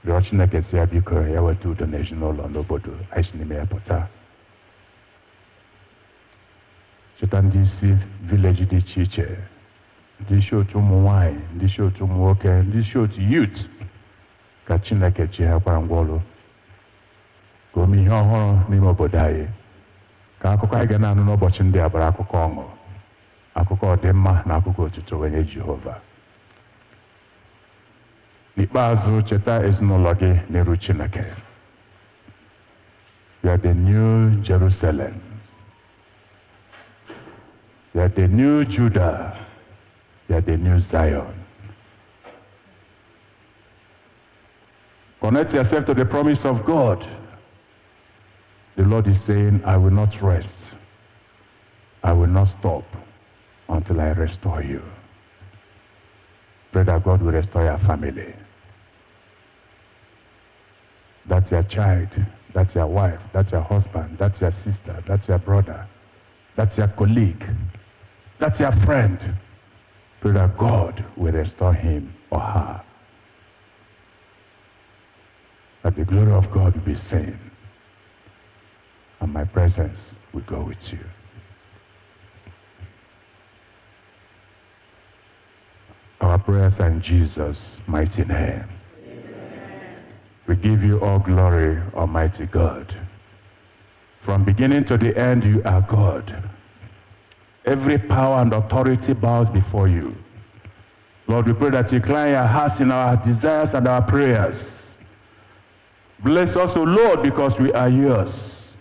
Rịọ Chineke si ya biko ya weta udo n'ezinụlọ n'obodo anyị si n'ime ya pụta. Cheta ndị isi vileji dị iche iche, ndị isi otu ụmụ nwanyị, ndị isi otu ụmụ nwoke, ndị isi otu youth, ka Chineke ji ha kwara ngwa ọrụ ka o mee ihe ọhụrụ n'ime obodo anyị. Ka akụkọ anyị ga na-anụ n'ụbọchị ndị a bụrụ akụkọ ọṅụ, akụkọ ọdịmma na akụkọ otuto wee nye Jehova. N'ikpeazụ, cheta ezinụlọ gị n'iru Chineke. You are the new Jerusalem. You are the new Judah. You are the new Zion. Connect yourself to the promise of God. The Lord is saying, I will not rest. I will not stop until I restore you. Pray that God will restore your family. That's your child, that's your wife, that's your husband, that's your sister, that's your brother, that's your colleague, that's your friend. Pray that God will restore him or her. That the glory of God will be seen. And my presence will go with you. Our prayers are in Jesus' mighty name. We give you all glory, Almighty God. From beginning to the end, you are God. Every power and authority bows before you. Lord, we pray that you incline your hearts in our desires and our prayers. Bless us, O Lord, because we are yours.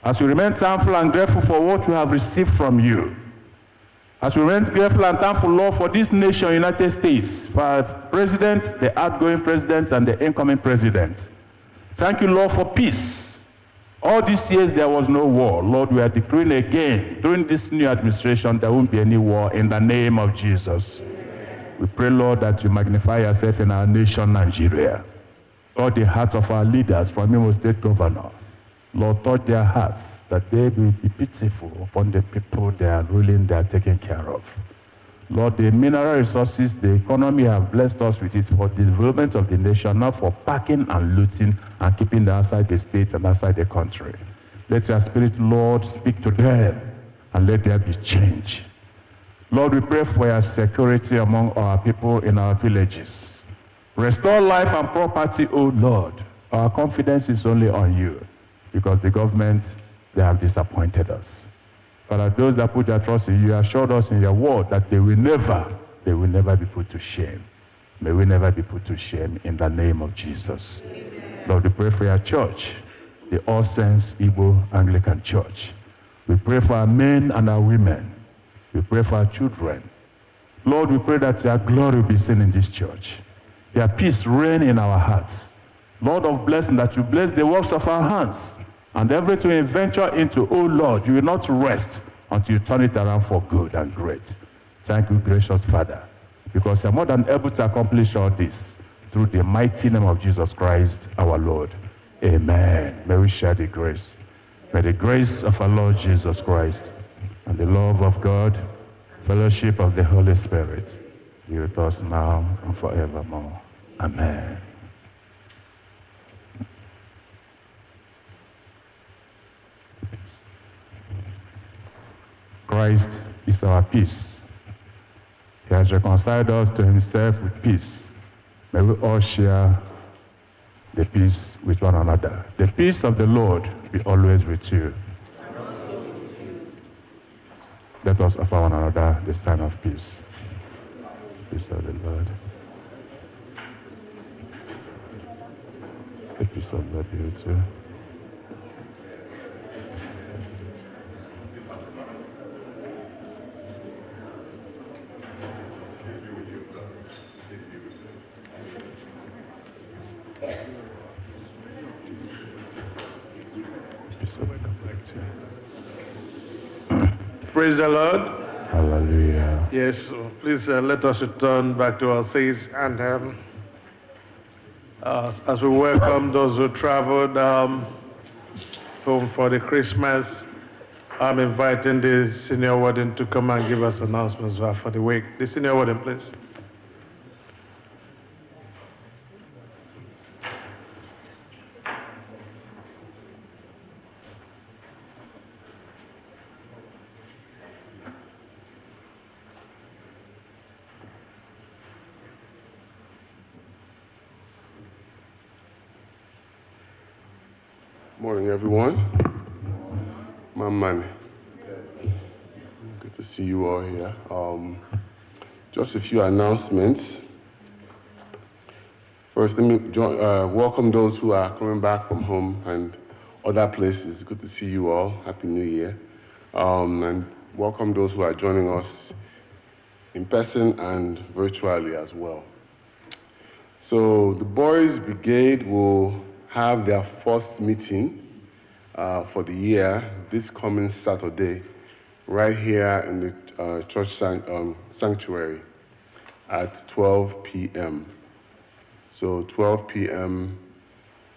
As we remain thankful and grateful for what we have received from you. As we remain grateful and thankful, Lord, for this nation, United States, for our president, the outgoing president, and the incoming president. Thank you, Lord, for peace. All these years, there was no war. Lord, we are decreeing again, during this new administration, there won't be any war in the name of Jesus. We pray, Lord, that you magnify yourself in our nation, Nigeria. Touch the hearts of our leaders, from Imo State Governor. Lord, touch their hearts, that they will be pitiful upon the people they are ruling, they are taking care of. Lord, the mineral resources, the economy have blessed us with it for the development of the nation, not for packing and looting and keeping them outside the state and outside the country. Let your Spirit, Lord, speak to them and let there be change. Lord, we pray for your security among our people in our villages. Restore life and property, O Lord. Our confidence is only on you, because the government, they have disappointed us. Father, those that put their trust in you assured us in your word that they will never be put to shame. May we never be put to shame in the name of Jesus. Amen. Lord, we pray for your church, the All Saints Igbo Anglican Church. We pray for our men and our women. We pray for our children. Lord, we pray that your glory will be seen in this church. Your peace reign in our hearts. Lord of blessing, that you bless the works of our hands. And everything we venture into, oh Lord, you will not rest until you turn it around for good and great. Thank you, gracious Father, because you are more than able to accomplish all this through the mighty name of Jesus Christ, our Lord. Amen. May we share the grace. May the grace of our Lord Jesus Christ and the love of God, fellowship of the Holy Spirit, be with us now and forevermore. Amen. Christ is our peace. He has reconciled us to himself with peace. May we all share the peace with one another. The peace of the Lord be always with you. Let us offer one another the sign of peace. Peace of the Lord. Peace of God be with you. Peace of God be with you. Praise the Lord. Hallelujah. Yes, so please let us return back to our seats and as we welcome those who traveled home for the Christmas, I'm inviting the senior warden to come and give us announcements for the week. The senior warden, please. Morning, everyone. My money. Good to see you all here. Just a few announcements. First, let me welcome those who are coming back from home and other places. Good to see you all. Happy New Year. And welcome those who are joining us in person and virtually as well. So the Boys Brigade will have their first meeting for the year this coming Saturday, right here in the church sanctuary at 12 p.m. So 12 p.m.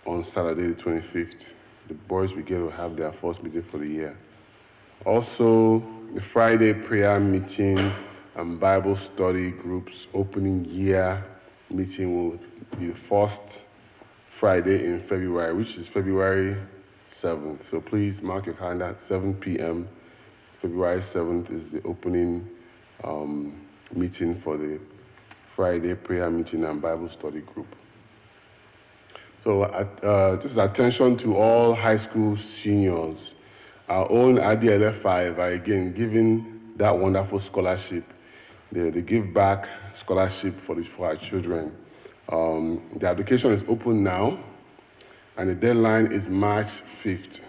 on Saturday the 25th, the Boys Brigade will have their first meeting for the year. Also, the Friday prayer meeting and Bible study groups opening year meeting will be the first Friday in February, which is February 7th. So please mark your calendar at 7 p.m. February 7th is the opening meeting for the Friday prayer meeting and Bible study group. So just attention to all high school seniors. Our own IDLF5 are again giving that wonderful scholarship, the Give Back scholarship for our children. The application is open now, and the deadline is March 5th.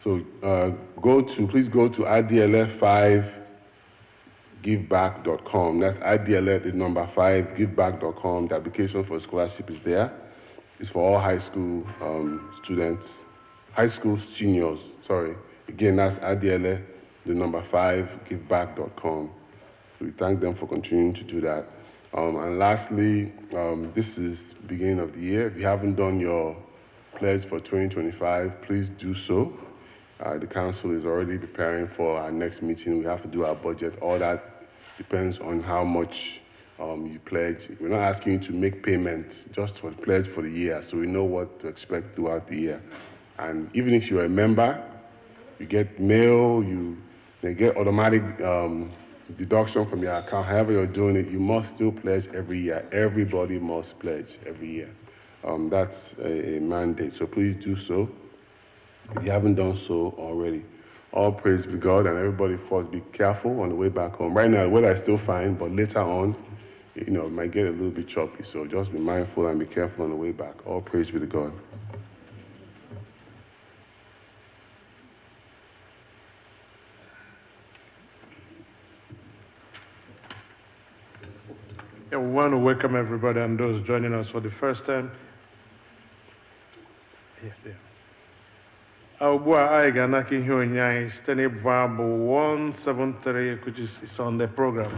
So please go to idlf5giveback.com. That's idlf, the number 5, giveback.com. The application for scholarship is there. It's for all high school students, high school seniors, sorry. Again, that's idlf, the number 5, giveback.com. So we thank them for continuing to do that. And lastly, this is beginning of the year. If you haven't done your pledge for 2025, please do so. The council is already preparing for our next meeting. We have to do our budget. All that depends on how much you pledge. We're not asking you to make payment just for the pledge for the year, so we know what to expect throughout the year. And even if you're a member, you get mail, they get automatic deduction from your account. However you're doing it, you must still pledge every year. Everybody must pledge every year. That's a mandate, so please do so if you haven't done so already. All praise be God, and everybody first be careful on the way back home. Right now, the weather is still fine, but later on, it might get a little bit choppy, so just be mindful and be careful on the way back. All praise be to God. Yeah, we want to welcome everybody and those joining us for the first time. Ugbu a anyị ga-anaka ihe onyinye anyị site n'ịbụ abụ 173, which is on the program.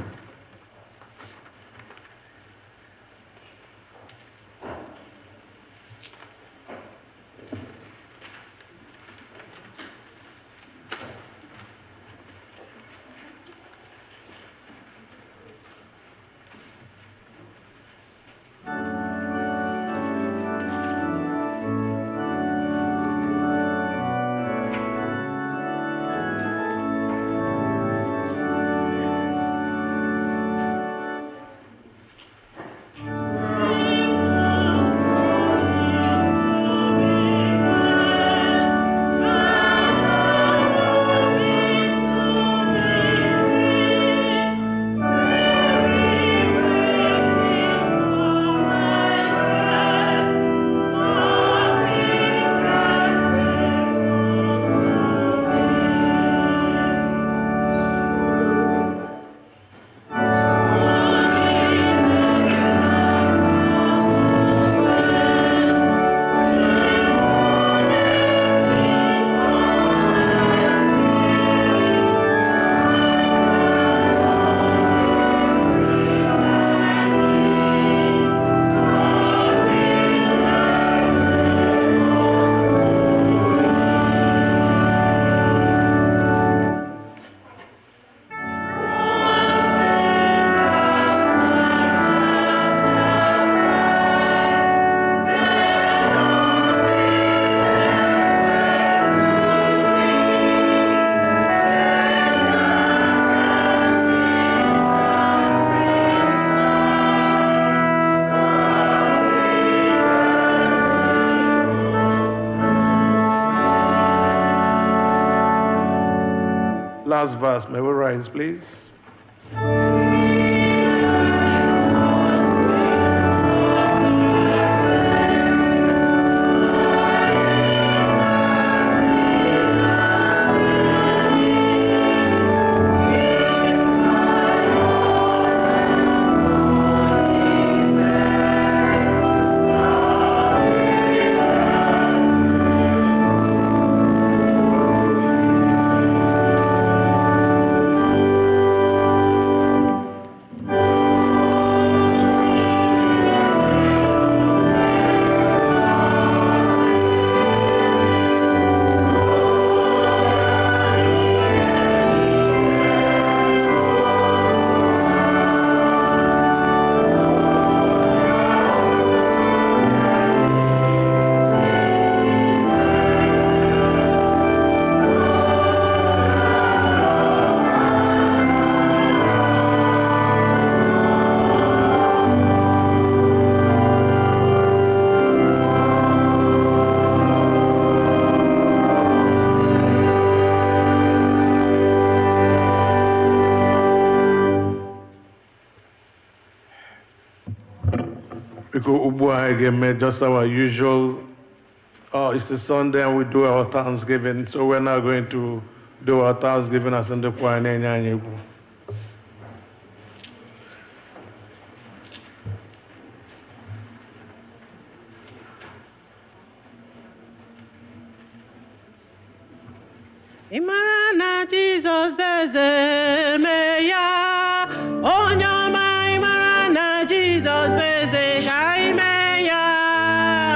last verse. May we rise, please? Just our usual, it's a Sunday and we do our Thanksgiving, so we're now going to do our Thanksgiving as in the choir. Imana Jesus beze meya, onyoma imana Jesus beze kai meya,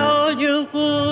onyuku.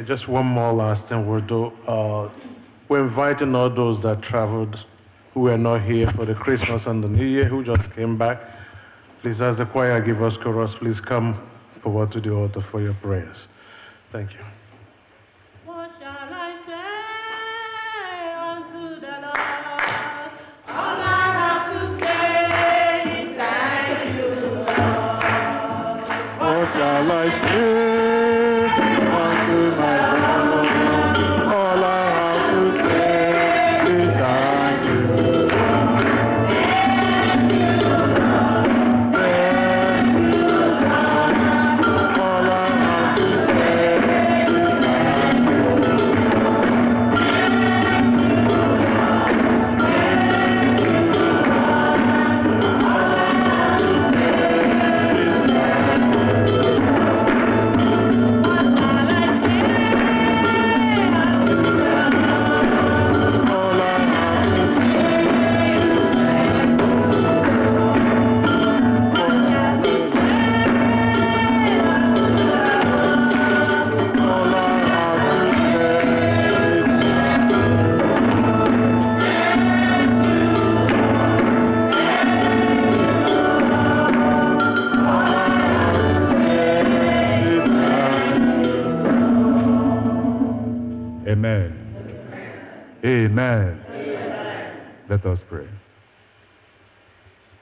just one more last thing we'll do. We're inviting all those that traveled who were not here for the Christmas and the New Year, who just came back. Please, as the choir give us chorus, please come forward to the altar for your prayers. Thank you. What shall I say unto the Lord? All I have to say is thank you, Lord. What shall I say unto my God? All I have to say is thank you. All I have to say is thank you. All I have to all I have to say is Amen. Amen. Let us pray.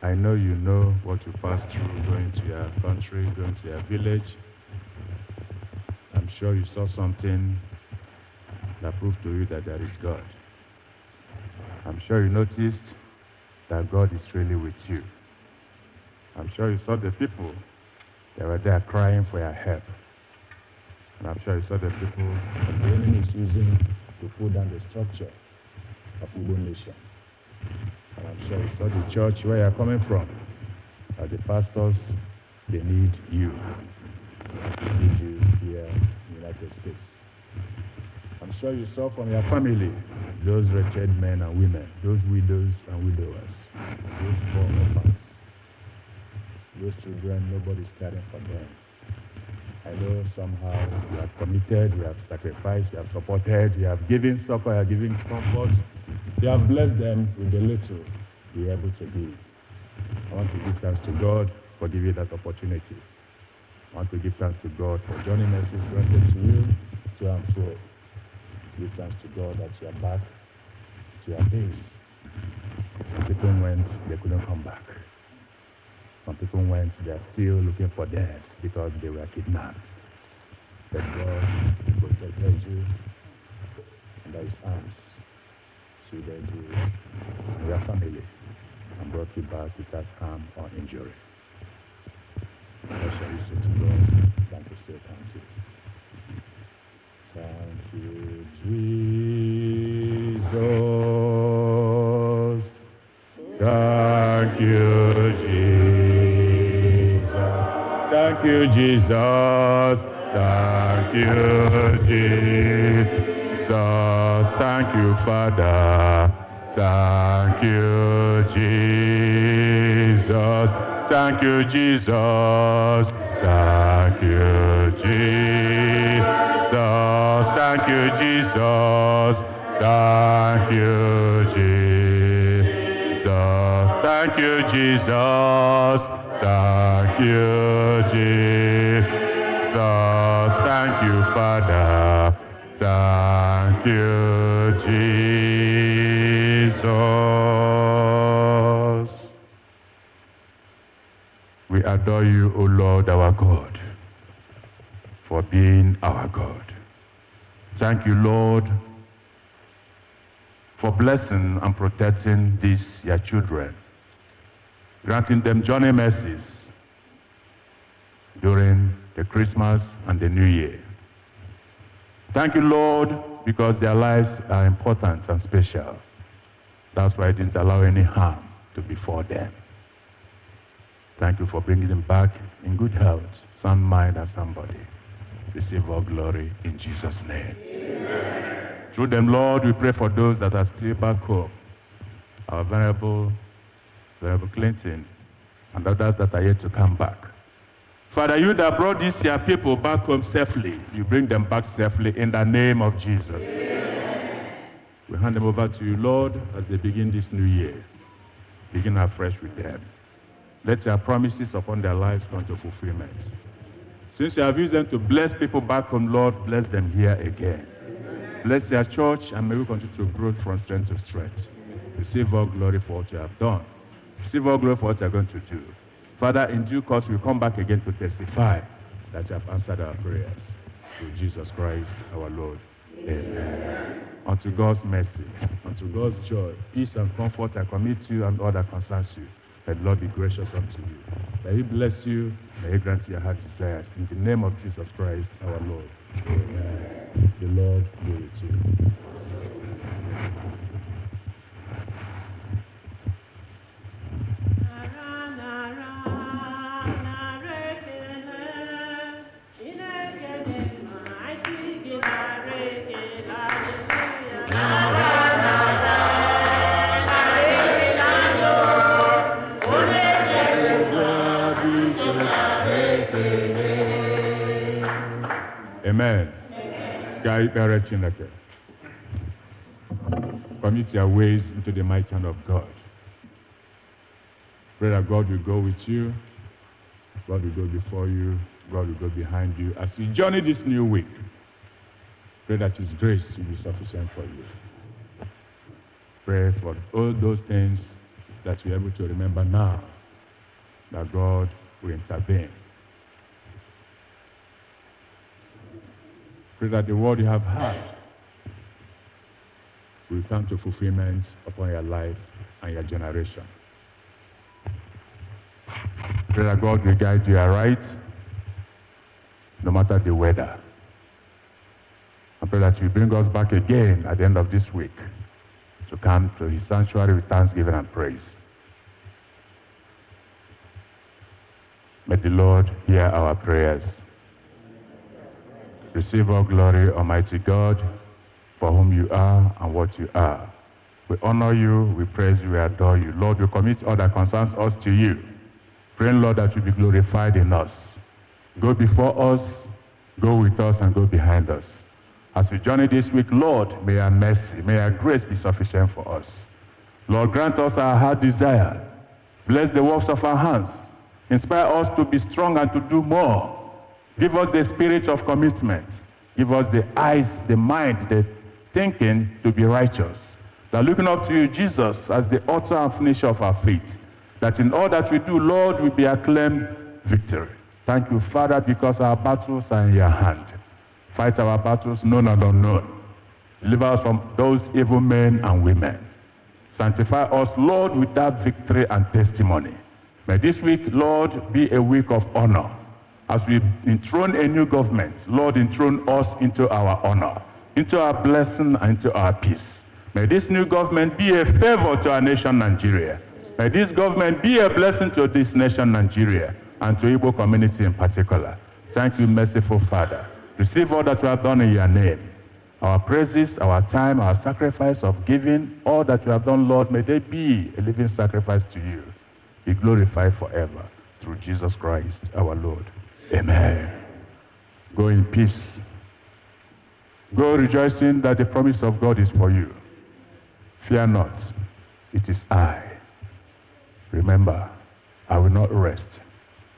I know you know what you passed through going to your country, going to your village. I'm sure you saw something that proved to you that there is God. I'm sure you noticed that God is really with you. I'm sure you saw the people that were there crying for your help. And I'm sure you saw the people that the enemy is using to pull down the structure of Igbo nation. And I'm sure you saw the church where you're coming from. That the pastors, they need you. They need you here in the United States. I'm sure you saw from your family those wretched men and women, those widows and widowers, those poor orphans, those children nobody's caring for them. I know somehow you have committed, you have sacrificed, you have supported, you have given succor, you have given comfort. You have blessed them with the little you are able to give. I want to give thanks to God for giving you that opportunity. I want to give thanks to God for journey mercies granted to you to and fro. Give thanks to God that you are back to your base. Some people went, they couldn't come back. Some people went, they are still looking for dead because they were kidnapped. But God protected you under his arms, shielded you and your family, and brought you back without harm or injury. What shall we say to God? Thank you, say thank you. Thank you, Jesus. Thank you, Jesus. Thank you, Jesus. Thank you, Jesus. Thank you, Father. Thank you, Jesus. Thank you, Jesus. Thank you, Jesus. Thank you, Jesus. Thank you, Jesus. Thank you, Jesus. Thank you, Jesus. Thank you, Father. Thank you, Jesus. We adore you, O Lord, our God, for being our God. Thank you, Lord, for blessing and protecting these your children, granting them journey mercies during the Christmas and the New Year. Thank you, Lord, because their lives are important and special. That's why I didn't allow any harm to befall them. Thank you for bringing them back in good health, sound mind, and sound body. Receive all glory in Jesus' name. Amen. Through them, Lord, we pray for those that are still back home. Our Venerable Clinton and others that are yet to come back. Father, you that brought these your people back home safely, you bring them back safely in the name of Jesus. Amen. We hand them over to you, Lord, as they begin this new year. Begin afresh with them. Let your promises upon their lives come to fulfillment. Since you have used them to bless people back home, Lord, bless them here again. Amen. Bless your church, and may we continue to grow from strength to strength. Receive all glory for what you have done. Receive all glory for what you are going to do. Father, in due course, we'll come back again to testify that you have answered our prayers. Through Jesus Christ, our Lord. Amen. Unto God's mercy, unto God's joy, peace and comfort I commit to you and all that concerns you. May the Lord be gracious unto you. May he bless you. May he grant you your heart desires. In the name of Jesus Christ, our Lord. Amen. The Lord be with you. Amen. Commit your ways into the mighty hand of God. Pray that God will go with you. God will go before you. God will go behind you. As you journey this new week, pray that his grace will be sufficient for you. Pray for all those things that you're able to remember now, that God will intervene. Pray that the word you have heard will come to fulfillment upon your life and your generation. Pray that God will guide you aright, no matter the weather. I pray that you bring us back again at the end of this week to come to his sanctuary with thanksgiving and praise. May the Lord hear our prayers. Receive all glory, Almighty God, for whom you are and what you are. We honor you, we praise you, we adore you. Lord, we commit all that concerns us to you. Praying, Lord, that you be glorified in us. Go before us, go with us, and go behind us. As we journey this week, Lord, may your mercy, may your grace be sufficient for us. Lord, grant us our heart desire. Bless the works of our hands. Inspire us to be strong and to do more. Give us the spirit of commitment. Give us the eyes, the mind, the thinking to be righteous. That looking up to you, Jesus, as the author and finisher of our faith, that in all that we do, Lord, will be acclaimed victory. Thank you, Father, because our battles are in your hand. Fight our battles, known and unknown. Deliver us from those evil men and women. Sanctify us, Lord, with that victory and testimony. May this week, Lord, be a week of honor. As we enthrone a new government, Lord, enthrone us into our honor, into our blessing, and into our peace. May this new government be a favor to our nation, Nigeria. May this government be a blessing to this nation, Nigeria, and to Igbo community in particular. Thank you, merciful Father. Receive all that you have done in your name. Our praises, our time, our sacrifice of giving, all that you have done, Lord, may they be a living sacrifice to you. Be glorified forever through Jesus Christ, our Lord. Amen. Go in peace. Go rejoicing that the promise of God is for you. Fear not, it is I. Remember, I will not rest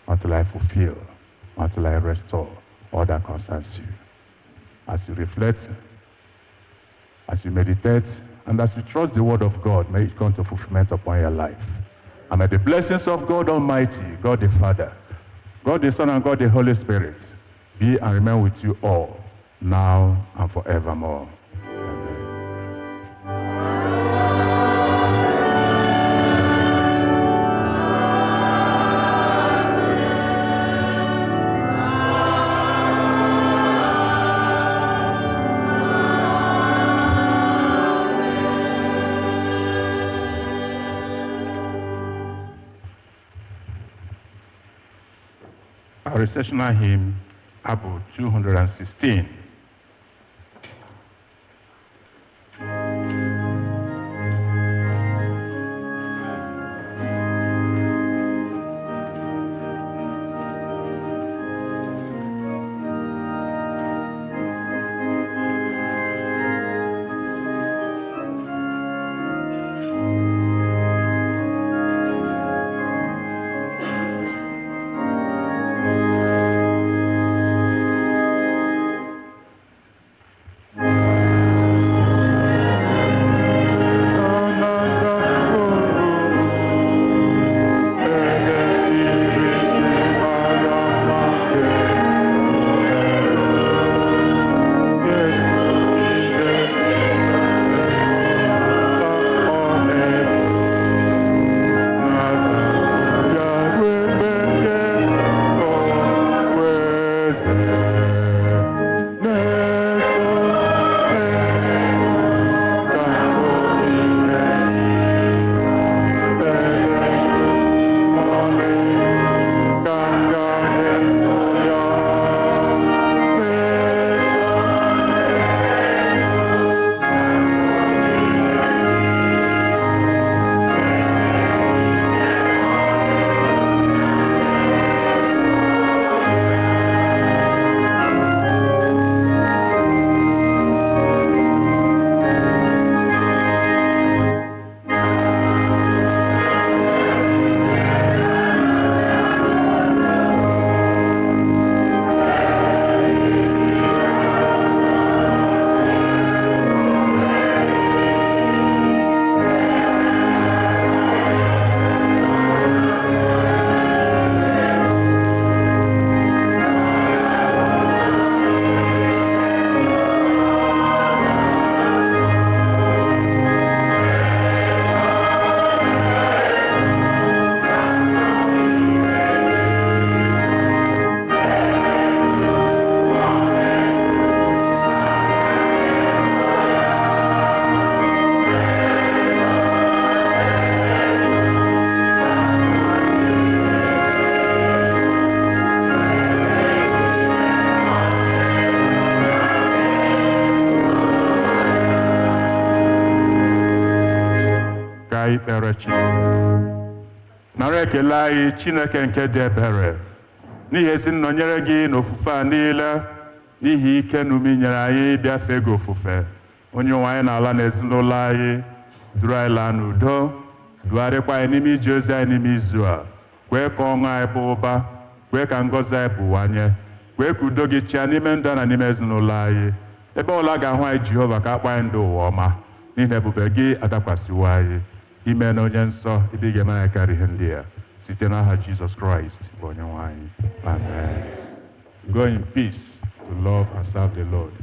until I fulfill, until I restore all that concerns you. As you reflect, as you meditate, and as you trust the word of God, may it come to fulfillment upon your life. And may the blessings of God Almighty, God the Father, God the Son, and God the Holy Spirit be and remain with you all, now and forevermore. Processional Hymn, Abu 216. anyị ikpere Chineke. Nara ekele anyị Chineke nke dị ebere n'ihi ezi nnọnyere gị n'ofufe a niile, n'ihi ike na ume nyere anyị ịbịa fee gị ofufe. Onye nwe anyị na-ala n'ezinụlọ anyị, duru anyị laa n'udo, dugharịkwa anyị n'ime ije ozi anyị n'ime izu a. Kwee ka ọṅụ anyị bụ ụba, kwee ka ngọzi anyị bụwanye, kwee ka udo gị chịa n'ime ndụ na n'ime ezinụlọ anyị. Ebe ọla ga-ahụ anyị Jehova ka akpa anyị ndụ ụwa ọma, n'ihi na ebube gị adakwasịwo anyị. Ime na onye nsọ ebe ị ga-eme anyị karịa ihe ndị a site n'aha Jizọs Kraịst bụ onye nwe anyị. Amen. Go in peace to love and serve the Lord.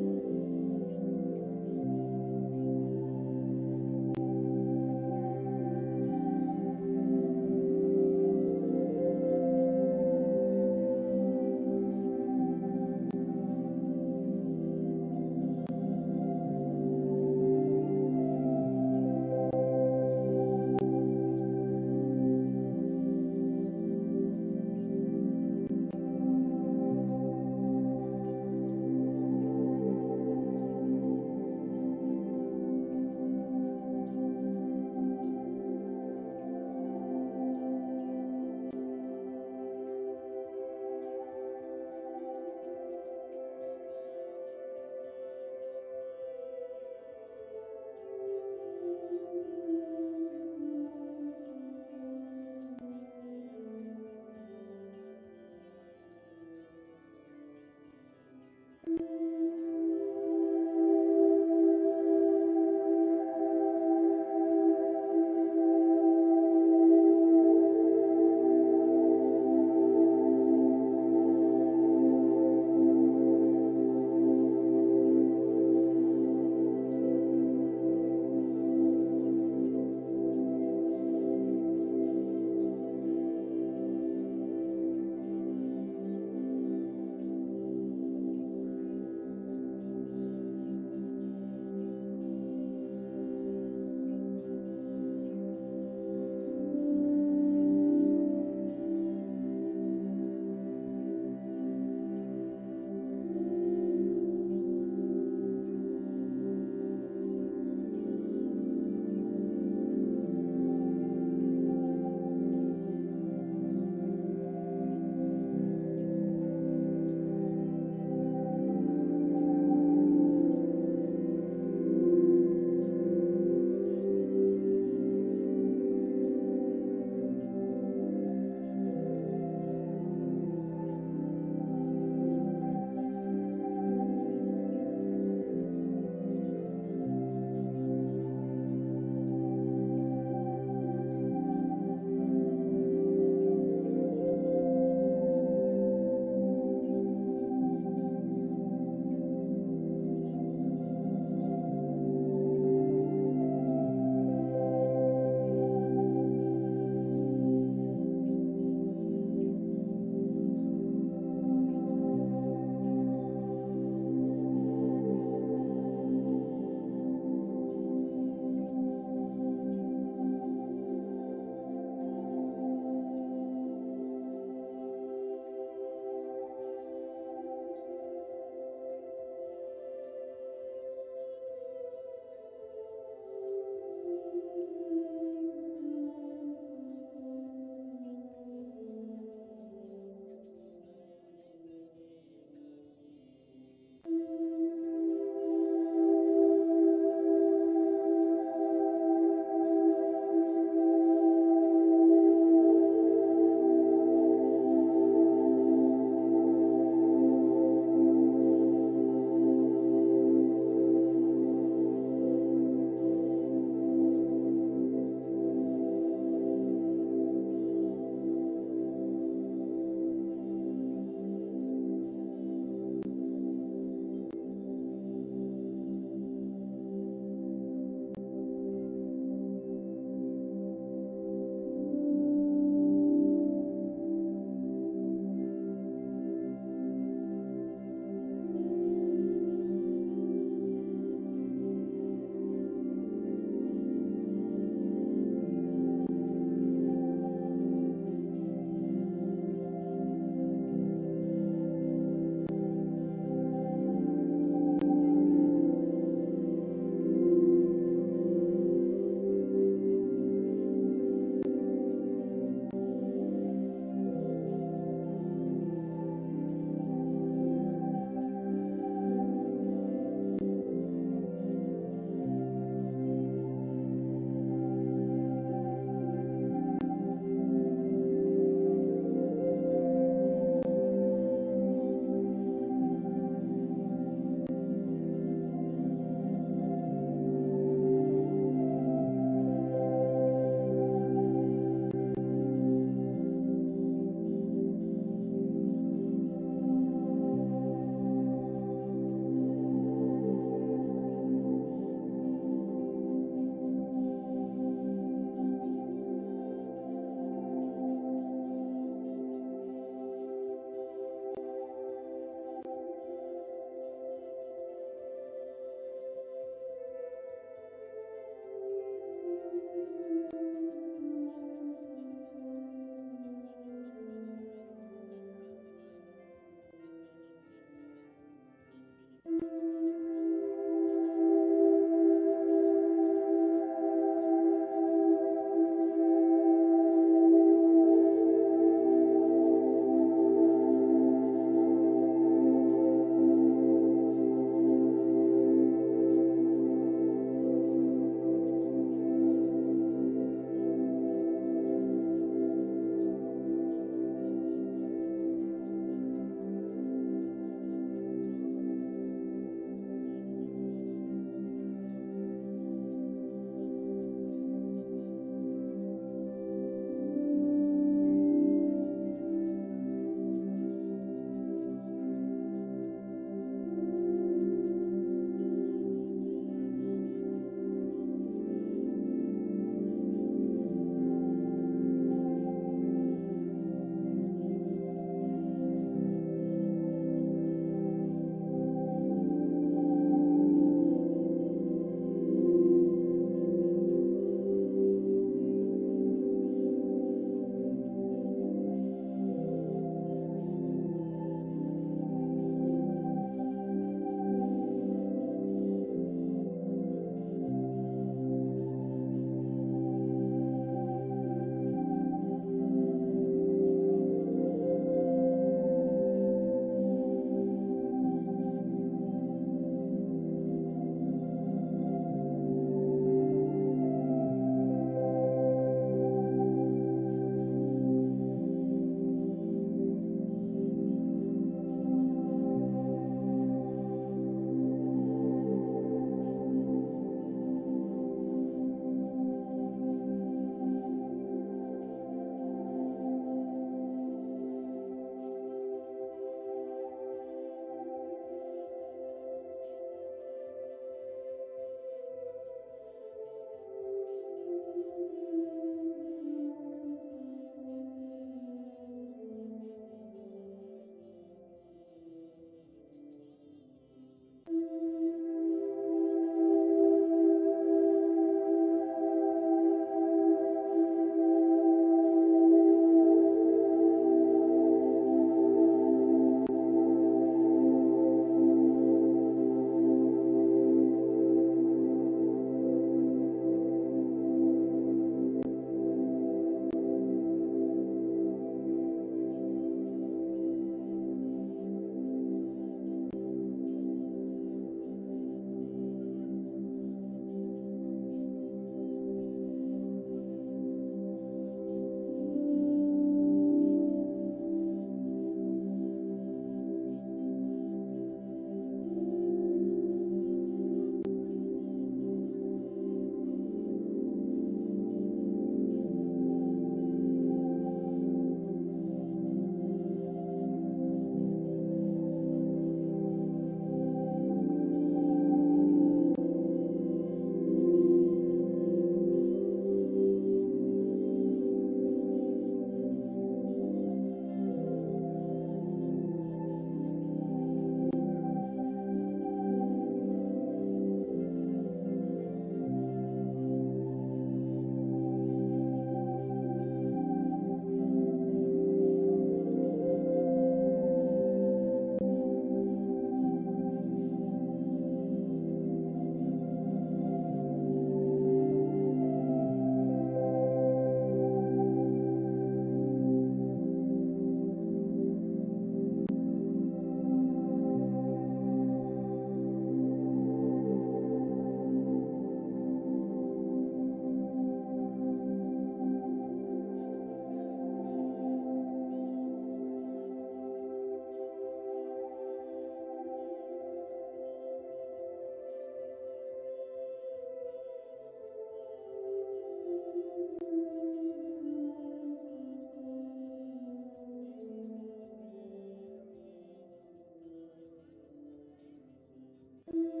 you.